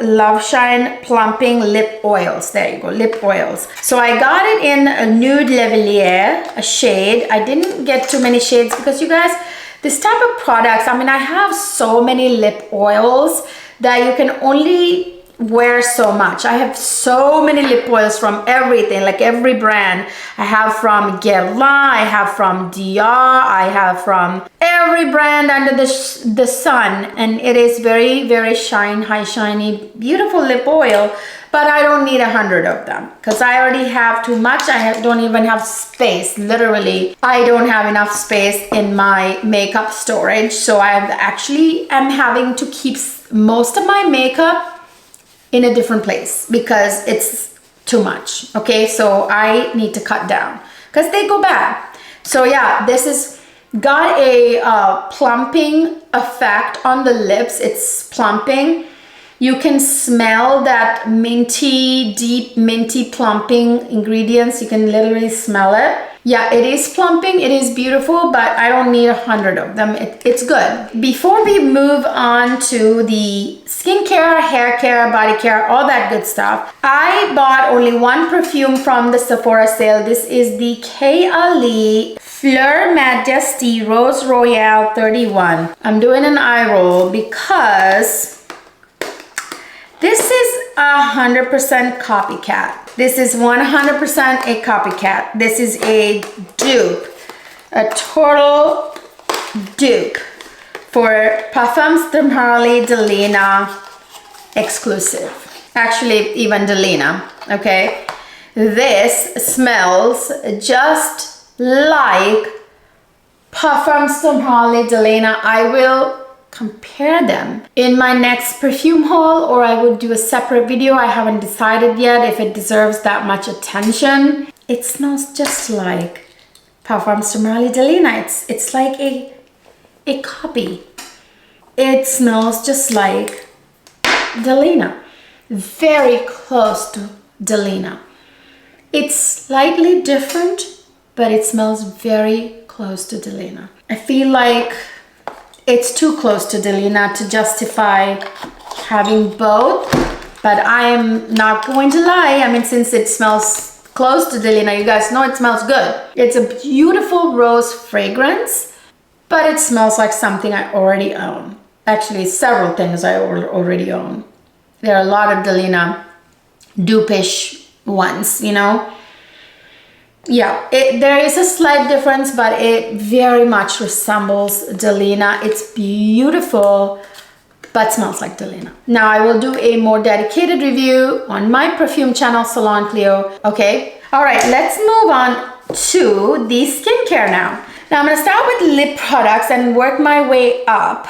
Love Shine Plumping Lip Oils. There you go, lip oils. So I got it in a Nude Lavalier, a shade. I didn't get too many shades because you guys, this type of products, I mean, I have so many lip oils that you can only wear so much. I have so many lip oils from everything, like every brand. I have from Guerlain, I have from Dior, I have from every brand under the sun, and it is very, very high shiny, beautiful lip oil. But I don't need 100 of them because I already have too much. Don't even have space. Literally, I don't have enough space in my makeup storage. So I actually am having to keep most of my makeup in a different place because it's too much. Okay, so I need to cut down because they go bad. So yeah, this is got a plumping effect on the lips. It's plumping. You can smell that minty, deep minty plumping ingredients. You can literally smell it. Yeah, it is plumping, it is beautiful, but I don't need 100 of them. It's good. Before we move on to the skincare, hair care, body care, all that good stuff, I bought only one perfume from the Sephora sale. This is the K. Ali Fleur Majesty Rose Royale 31. I'm doing an eye roll because this is 100% copycat. This is 100% a copycat. This is a dupe, a total dupe for Parfums de Marly Delina exclusive. Actually, even Delina, okay? This smells just like Parfums de Marly Delina. I will compare them in my next perfume haul, or I would do a separate video. I haven't decided yet if it deserves that much attention. It smells just like Parfums de Marly Delina. It's like a copy. It smells just like Delina, very close to Delina. It's slightly different, but it smells very close to Delina. I feel like it's too close to Delina to justify having both, but I am not going to lie. I mean, since it smells close to Delina, you guys know it smells good. It's a beautiful rose fragrance, but it smells like something I already own. Actually, several things I already own. There are a lot of Delina dupe-ish ones, you know? Yeah, there is a slight difference, but it very much resembles Delina. It's beautiful, but smells like Delina. Now I will do a more dedicated review on my perfume channel, Salon Cleo. Okay, all right, let's move on to the skincare now. Now I'm gonna start with lip products and work my way up.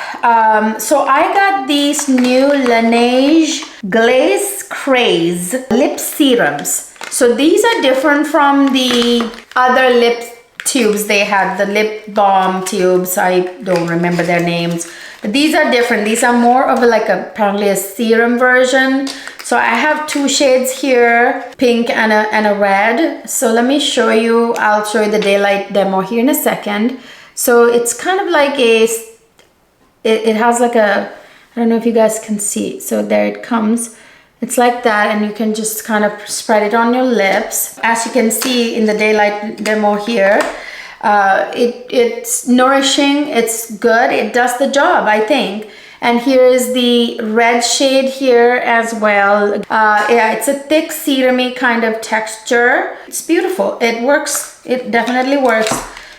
So I got these new Laneige Glaze Craze lip serums. So these are different from the other lip tubes they had, the lip balm tubes. I don't remember their names, but these are different. These are more of apparently a serum version. So I have two shades here, pink and a red. So let me show you, I'll show you the daylight demo here in a second. So it's kind of like it has like a, I don't know if you guys can see. So there it comes. It's like that, and you can just kind of spread it on your lips. As you can see in the daylight demo here, it's nourishing, it's good, it does the job, I think. And here is the red shade here as well. Yeah, it's a thick serum-y kind of texture. It's beautiful. It works. It definitely works.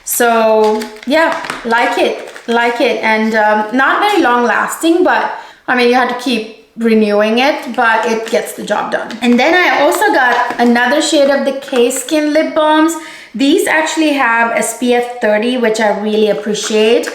So yeah, like it. And not very long lasting, but I mean, you have to keep renewing it, but it gets the job done. And then I also got another shade of the K-Skin lip balms. These actually have SPF 30, which I really appreciate.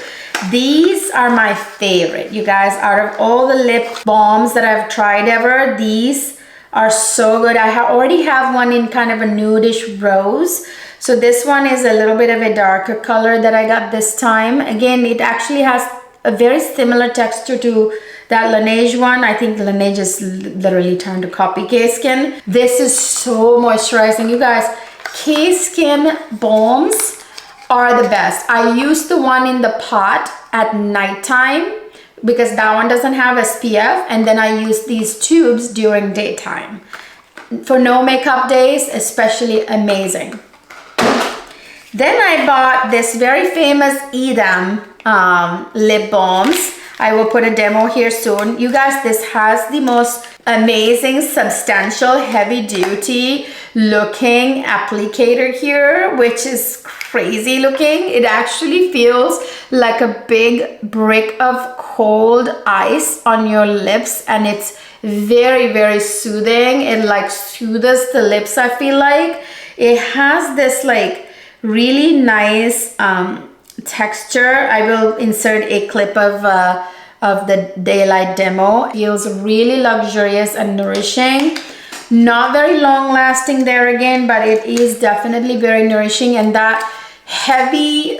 These are my favorite, you guys. Out of all the lip balms that I've tried ever, these are so good. I already have one in kind of a nudish rose. So this one is a little bit of a darker color that I got this time. Again, it actually has a very similar texture to that Laneige one. I think Laneige is literally trying to copy K-Skin. This is so moisturizing, you guys. K-Skin balms are the best. I use the one in the pot at nighttime because that one doesn't have SPF, and then I use these tubes during daytime. For no makeup days, especially amazing. Then I bought this very famous Edam lip balms. I will put a demo here soon. You guys, this has the most amazing, substantial, heavy duty looking applicator here, which is crazy looking. It actually feels like a big brick of cold ice on your lips, and it's very, very soothing. It like soothes the lips, I feel like. It has this like really nice texture. I will insert a clip of the daylight demo. It feels really luxurious and nourishing. Not very long lasting there again, but it is definitely very nourishing, and that heavy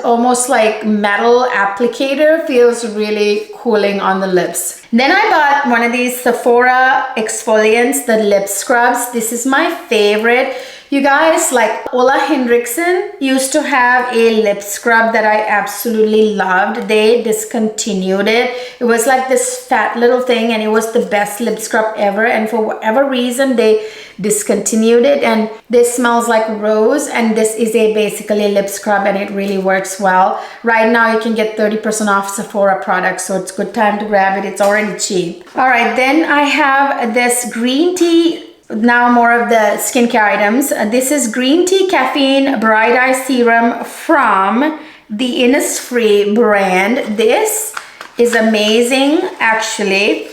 almost like metal applicator feels really cooling on the lips. Then I bought one of these Sephora exfoliants, the lip scrubs. This is my favorite. You guys, like Ola Hendrickson used to have a lip scrub that I absolutely loved. They discontinued it. It was like this fat little thing, and it was the best lip scrub ever, and for whatever reason they discontinued it. And this smells like rose, and this is basically a lip scrub, and it really works well. Right now you can get 30% off Sephora products, so it's a good time to grab it. It's already cheap. All right, then I have this green tea. Now more of the skincare items. This is green tea caffeine bright eye serum from the Innisfree brand. This is amazing actually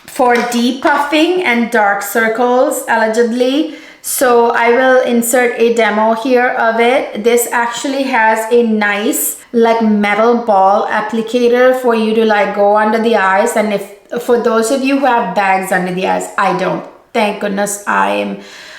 for depuffing and dark circles allegedly. So I will insert a demo here of it. This actually has a nice like metal ball applicator for you to like go under the eyes. And if for those of you who have bags under the eyes, I don't. Thank goodness I've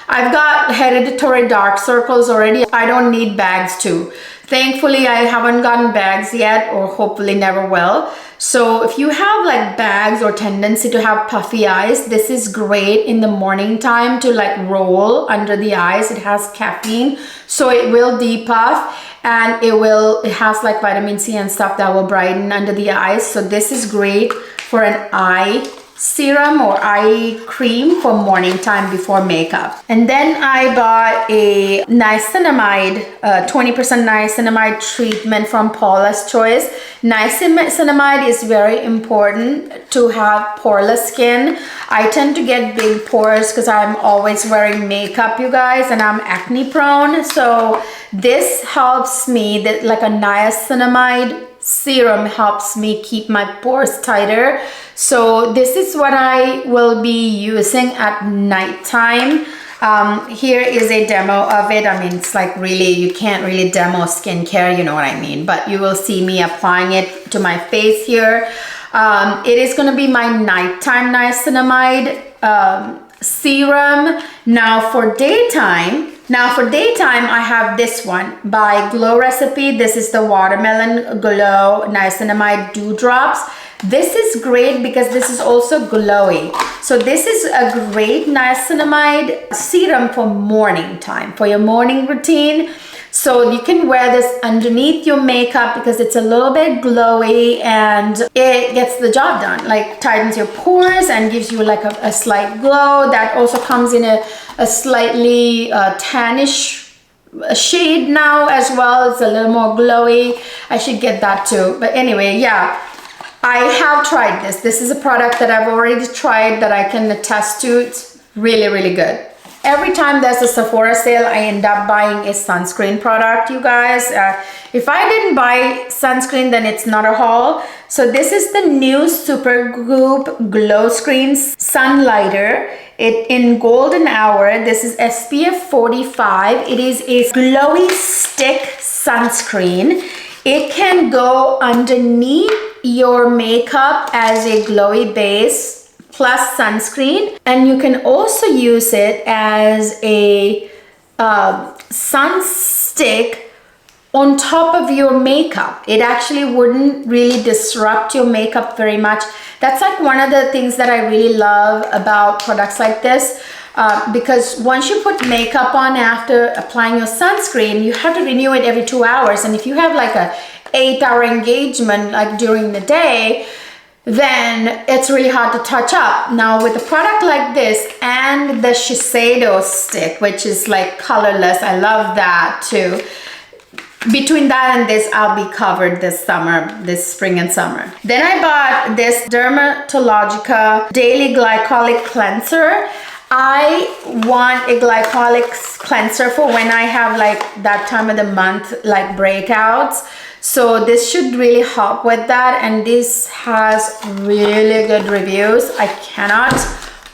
got hereditary dark circles already. I don't need bags too. Thankfully, I haven't gotten bags yet, or hopefully never will. So if you have like bags or tendency to have puffy eyes, this is great in the morning time to like roll under the eyes. It has caffeine, so it will depuff, and it has like vitamin C and stuff that will brighten under the eyes. So this is great for an eye serum or eye cream for morning time before makeup. And then I bought a niacinamide, 20% niacinamide treatment from Paula's Choice. Niacinamide is very important to have poreless skin. I tend to get big pores because I'm always wearing makeup, you guys, and I'm acne prone. So this helps me, that like a niacinamide serum helps me keep my pores tighter. So this is what I will be using at nighttime. Here is a demo of it. I mean, it's like really, you can't really demo skincare, you know what I mean, but you will see me applying it to my face here. It is going to be my nighttime niacinamide serum. Now for daytime, I have this one by Glow Recipe. This is the Watermelon Glow Niacinamide Dewdrops. This is great because this is also glowy. So this is a great niacinamide serum for morning time, for your morning routine. So you can wear this underneath your makeup because it's a little bit glowy and it gets the job done. Like tightens your pores and gives you like a slight glow. That also comes in a slightly tannish shade now as well. It's a little more glowy. I should get that too. But anyway, yeah, I have tried this. This is a product that I've already tried that I can attest to. It's really, really good. Every time there's a Sephora sale, I end up buying a sunscreen product, you guys. If I didn't buy sunscreen, then it's not a haul. So this is the new Supergoop Glow Screen Sunlighter. It in golden hour. This is SPF 45. It is a glowy stick sunscreen. It can go underneath your makeup as a glowy base plus sunscreen, and you can also use it as a sun stick on top of your makeup. It actually wouldn't really disrupt your makeup very much. That's like one of the things that I really love about products like this, because once you put makeup on after applying your sunscreen, you have to renew it every 2 hours. And if you have like a 8-hour engagement like during the day, then it's really hard to touch up. Now with a product like this and the Shiseido stick, which is like colorless, I love that too. Between that and this, I'll be covered this summer, this spring and summer. Then I bought this Dermatologica Daily Glycolic Cleanser. I want a glycolic cleanser for when I have like that time of the month, like breakouts. So this should really help with that, and this has really good reviews. I cannot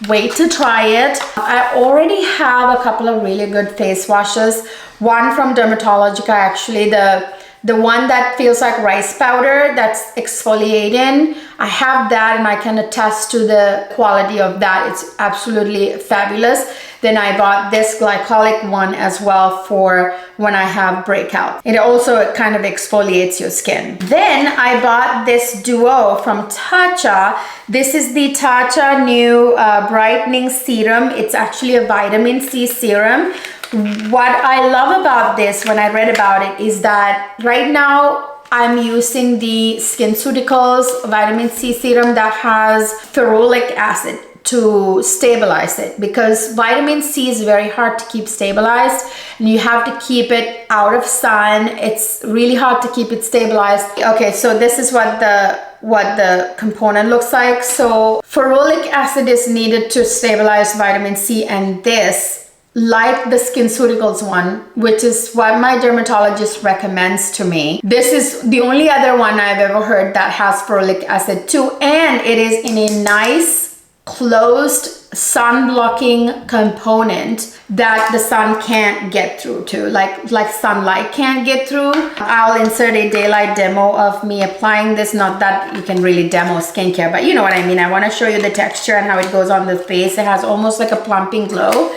wait to try it. I already have a couple of really good face washes. One from Dermatologica, actually, the one that feels like rice powder, that's exfoliating. I have that and I can attest to the quality of that. It's absolutely fabulous. Then I bought this glycolic one as well for when I have breakout. It also kind of exfoliates your skin. Then I bought this duo from Tatcha. This is the Tatcha new brightening serum. It's actually a vitamin C serum. What I love about this when I read about it is that right now I'm using the SkinCeuticals vitamin C serum that has ferulic acid to stabilize it, because vitamin C is very hard to keep stabilized and you have to keep it out of sun. It's really hard to keep it stabilized. Okay, so this is what the component looks like. So ferulic acid is needed to stabilize vitamin C, and this, like the SkinCeuticals one, which is what my dermatologist recommends to me. This is the only other one I've ever heard that has ferulic acid too, and it is in a nice closed sun blocking component that the sun can't get through to, like sunlight can't get through. I'll insert a daylight demo of me applying this. Not that you can really demo skincare, but you know what I mean. I want to show you the texture and how it goes on the face. It has almost like a plumping glow.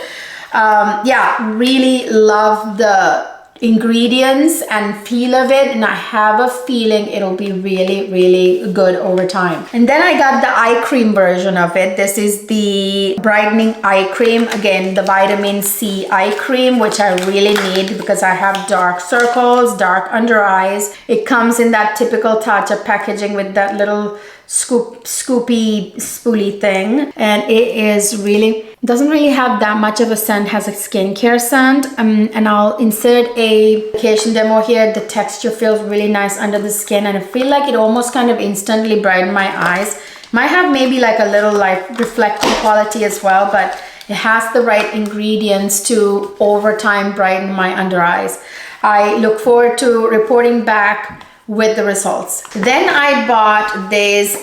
Yeah, really love the ingredients and feel of it, and I have a feeling it'll be really good over time. And then I got the eye cream version of it. This is the brightening eye cream, again the vitamin C eye cream, which I really need because I have dark circles, dark under eyes. It comes in that typical Tatcha packaging with that little scoopy spoolie thing, and it is really, doesn't really have that much of a scent, has a skincare scent. And I'll insert a application demo here. The texture feels really nice under the skin, and I feel like it almost kind of instantly brightened my eyes. Might have maybe like a little like reflective quality as well, but it has the right ingredients to over time brighten my under eyes. I look forward to reporting back with the results. Then I bought this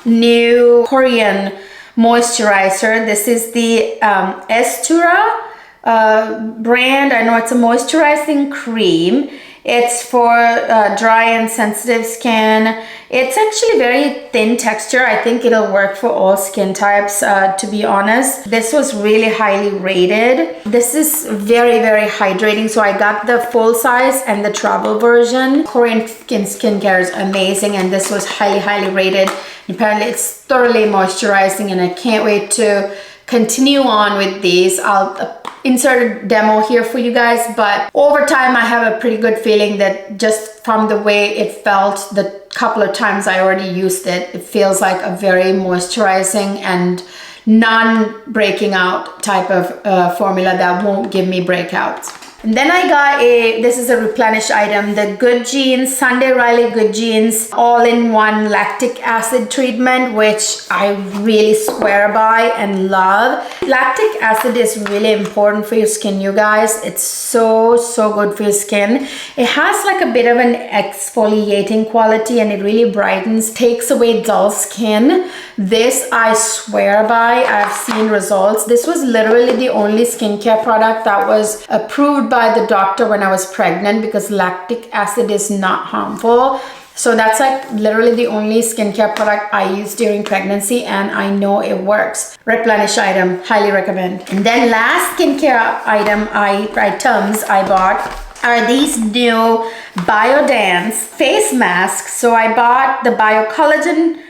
new Korean moisturizer. This is the Estura brand. I know it's a moisturizing cream. It's for dry and sensitive skin. It's actually very thin texture. I think it'll work for all skin types, to be honest. This was really highly rated. This is very hydrating. So I got the full size and the travel version. Korean skincare is amazing, and this was highly rated. Apparently it's thoroughly moisturizing, and I can't wait to continue on with these. I'll insert a demo here for you guys, but over time I have a pretty good feeling that just from the way it felt the couple of times I already used it, it feels like a very moisturizing and non-breaking out type of formula that won't give me breakouts. And then I got this is a replenish item, the Good Genes, Sunday Riley Good Genes all-in-one lactic acid treatment, which I really swear by and love. Lactic acid is really important for your skin, you guys. It's so good for your skin. It has like a bit of an exfoliating quality, and it really brightens, takes away dull skin. This I swear by. I've seen results. This was literally the only skincare product that was approved by the doctor when I was pregnant, because lactic acid is not harmful. So that's like literally the only skincare product I used during pregnancy, and I know it works. Replenish item, highly recommend. And then last skincare items I bought are these new Biodance face masks. So I bought the Biocollagen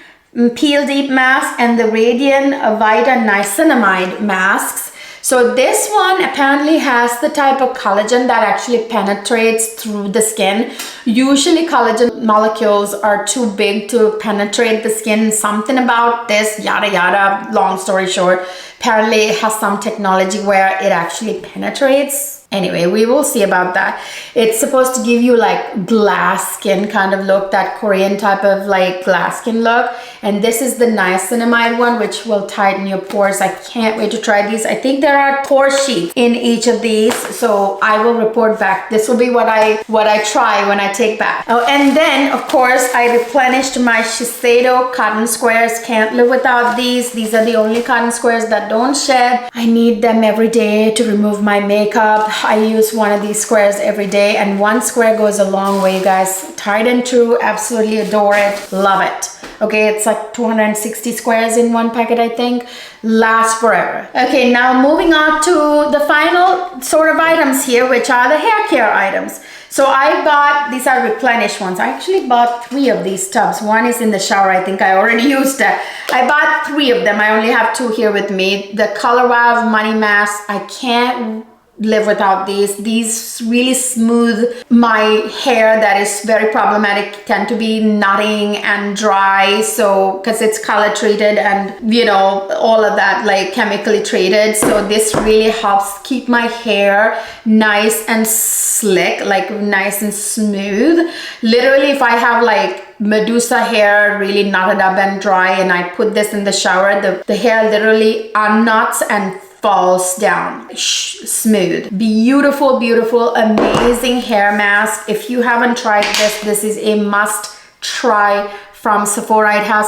Peel Deep Mask and the Radiant Vita Niacinamide masks. So this one apparently has the type of collagen that actually penetrates through the skin. Usually collagen molecules are too big to penetrate the skin. Something about this, yada yada, long story short, apparently it has some technology where it actually penetrates. Anyway, we will see about that. It's supposed to give you like glass skin kind of look, that Korean type of like glass skin look. And this is the niacinamide one, which will tighten your pores. I can't wait to try these. I think there are pore sheets in each of these, so I will report back. This will be what I try when I take back. Oh, and then of course I replenished my Shiseido cotton squares. Can't live without these. These are the only cotton squares that don't shed. I need them every day to remove my makeup. I use one of these squares every day, and one square goes a long way, you guys. Tried and true, absolutely adore it, love it. Okay, it's like 260 squares in one packet, I think. Lasts forever. Okay, now moving on to the final sort of items here, which are the hair care items. So I bought, these are replenished ones. I actually bought 3 of these tubs. One is in the shower. I think I already used that. I bought 3 of them. I only have 2 here with me. The Color Wow Money Mask. I can't live without these really smooth my hair that is very problematic, tend to be nutting and dry, so because it's color treated and you know all of that, like chemically treated. So this really helps keep my hair nice and slick, like nice and smooth. Literally, if I have like Medusa hair really knotted up and dry and I put this in the shower, the hair literally unknots and falls down smooth. Beautiful, amazing hair mask. If you haven't tried this is a must try from Sephora. It has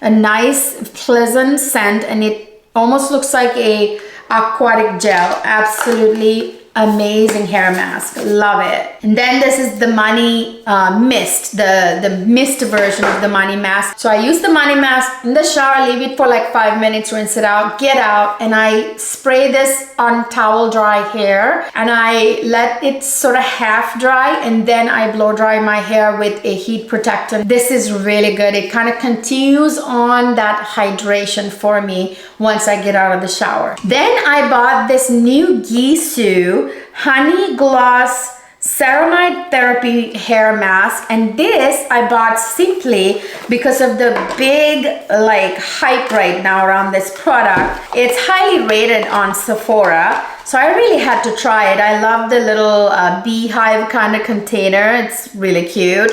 a nice pleasant scent and it almost looks like a aquatic gel. Absolutely amazing hair mask, love it. And then this is the Money Mist, the mist version of the Money Mask. So I use the Money Mask in the shower, leave it for like 5 minutes, rinse it out, get out, and I spray this on towel dry hair and I let it sort of half dry, and then I blow dry my hair with a heat protectant. This is really good. It kind of continues on that hydration for me once I get out of the shower. Then I bought this new Gisou Honey Gloss Ceramide Therapy Hair Mask, and this I bought simply because of the big like hype right now around this product. It's highly rated on Sephora, so I really had to try it. I love the little beehive kind of container. It's really cute.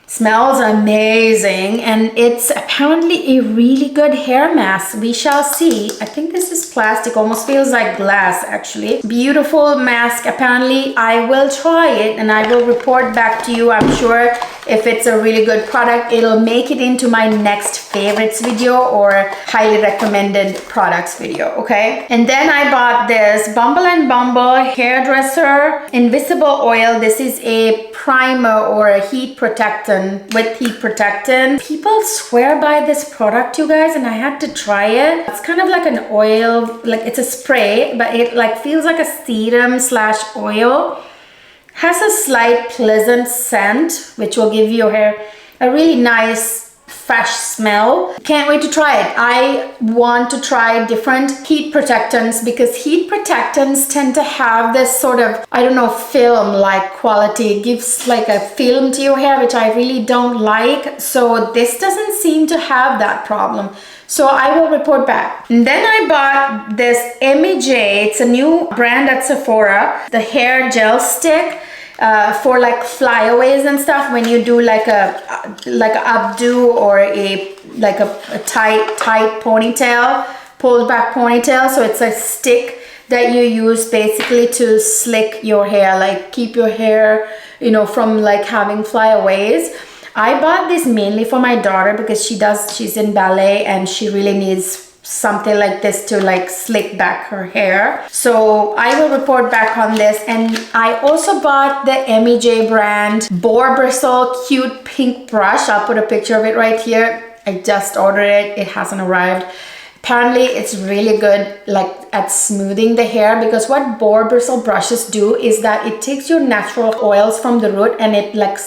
Smells amazing, and it's apparently a really good hair mask. We shall see. I think this is plastic, almost feels like glass actually. Beautiful mask. Apparently I will try it and I will report back to you. I'm sure if it's a really good product, it'll make it into my next favorites video or highly recommended products video, okay? And then I bought this Bumble and Bumble Hairdresser Invisible Oil. This is a primer or a heat protectant with heat protectant. People swear by this product, you guys, and I had to try it. It's kind of like an oil, like it's a spray, but it like feels like a serum slash oil. Has a slight pleasant scent, which will give your hair a really nice fresh smell. Can't wait to try it. I want to try different heat protectants because heat protectants tend to have this sort of, I don't know, film-like quality. It gives like a film to your hair, which I really don't like. So this doesn't seem to have that problem. So I will report back. And then I bought this MEJ. It's a new brand at Sephora. The hair gel stick for like flyaways and stuff. When you do like a updo or a tight ponytail, pulled back ponytail. So it's a stick that you use basically to slick your hair, like keep your hair, you know, from like having flyaways. I bought this mainly for my daughter because she's in ballet and she really needs something like this to like slick back her hair. So I will report back on this. And I also bought the MEJ brand boar bristle cute pink brush. I'll put a picture of it right here. I just ordered it. It hasn't arrived. Apparently it's really good like at smoothing the hair, because what boar bristle brushes do is that it takes your natural oils from the root and it like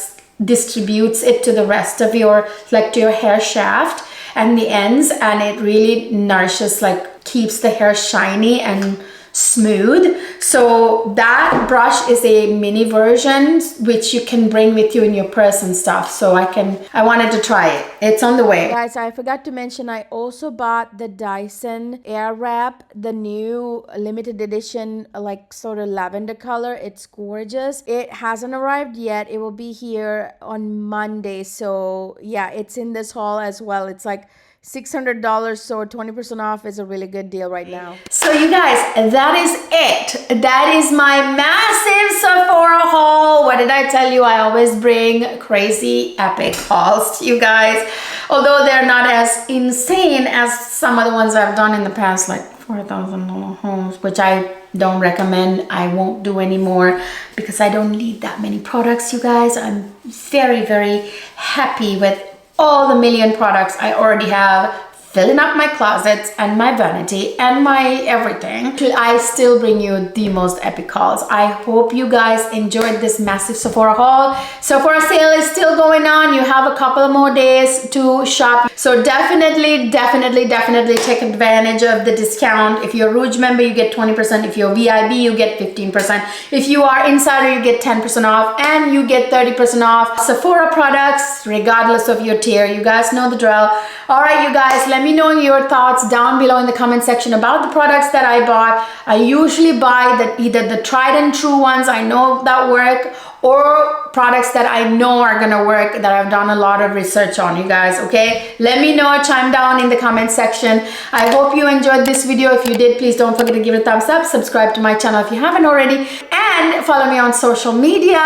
distributes it to the rest of your, like to your hair shaft and the ends, and it really nourishes, like keeps the hair shiny and smooth. So that brush is a mini version which you can bring with you in your purse and stuff. So I wanted to try it. It's on the way. Guys, I forgot to mention I also bought the Dyson Airwrap, the new limited edition, like sort of lavender color. It's gorgeous. It hasn't arrived yet. It will be here on Monday. So yeah, it's in this haul as well. It's like $600, so 20% off is a really good deal right now. So you guys, that is it. That is my massive Sephora haul. What did I tell you? I always bring crazy epic hauls to you guys, although they're not as insane as some of the ones I've done in the past, like $4,000 hauls, which I don't recommend. I won't do anymore because I don't need that many products, you guys. I'm very, very happy with all the million products I already have, filling up my closets and my vanity and my everything. I still bring you the most epic hauls. I hope you guys enjoyed this massive Sephora haul. Sephora sale is still going on. You have a couple more days to shop. So definitely take advantage of the discount. If you're a Rouge member, you get 20%. If you're VIB, you get 15%. If you are Insider, you get 10% off and you get 30% off Sephora products, regardless of your tier. You guys know the drill. All right, you guys, let me know your thoughts down below in the comment section about the products that I bought. I usually buy either the tried and true ones I know that work, or products that I know are gonna work, that I've done a lot of research on, you guys, okay? Let me know, chime down in the comment section. I hope you enjoyed this video. If you did, please don't forget to give it a thumbs up, subscribe to my channel if you haven't already, and follow me on social media.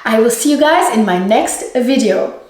I will see you guys in my next video.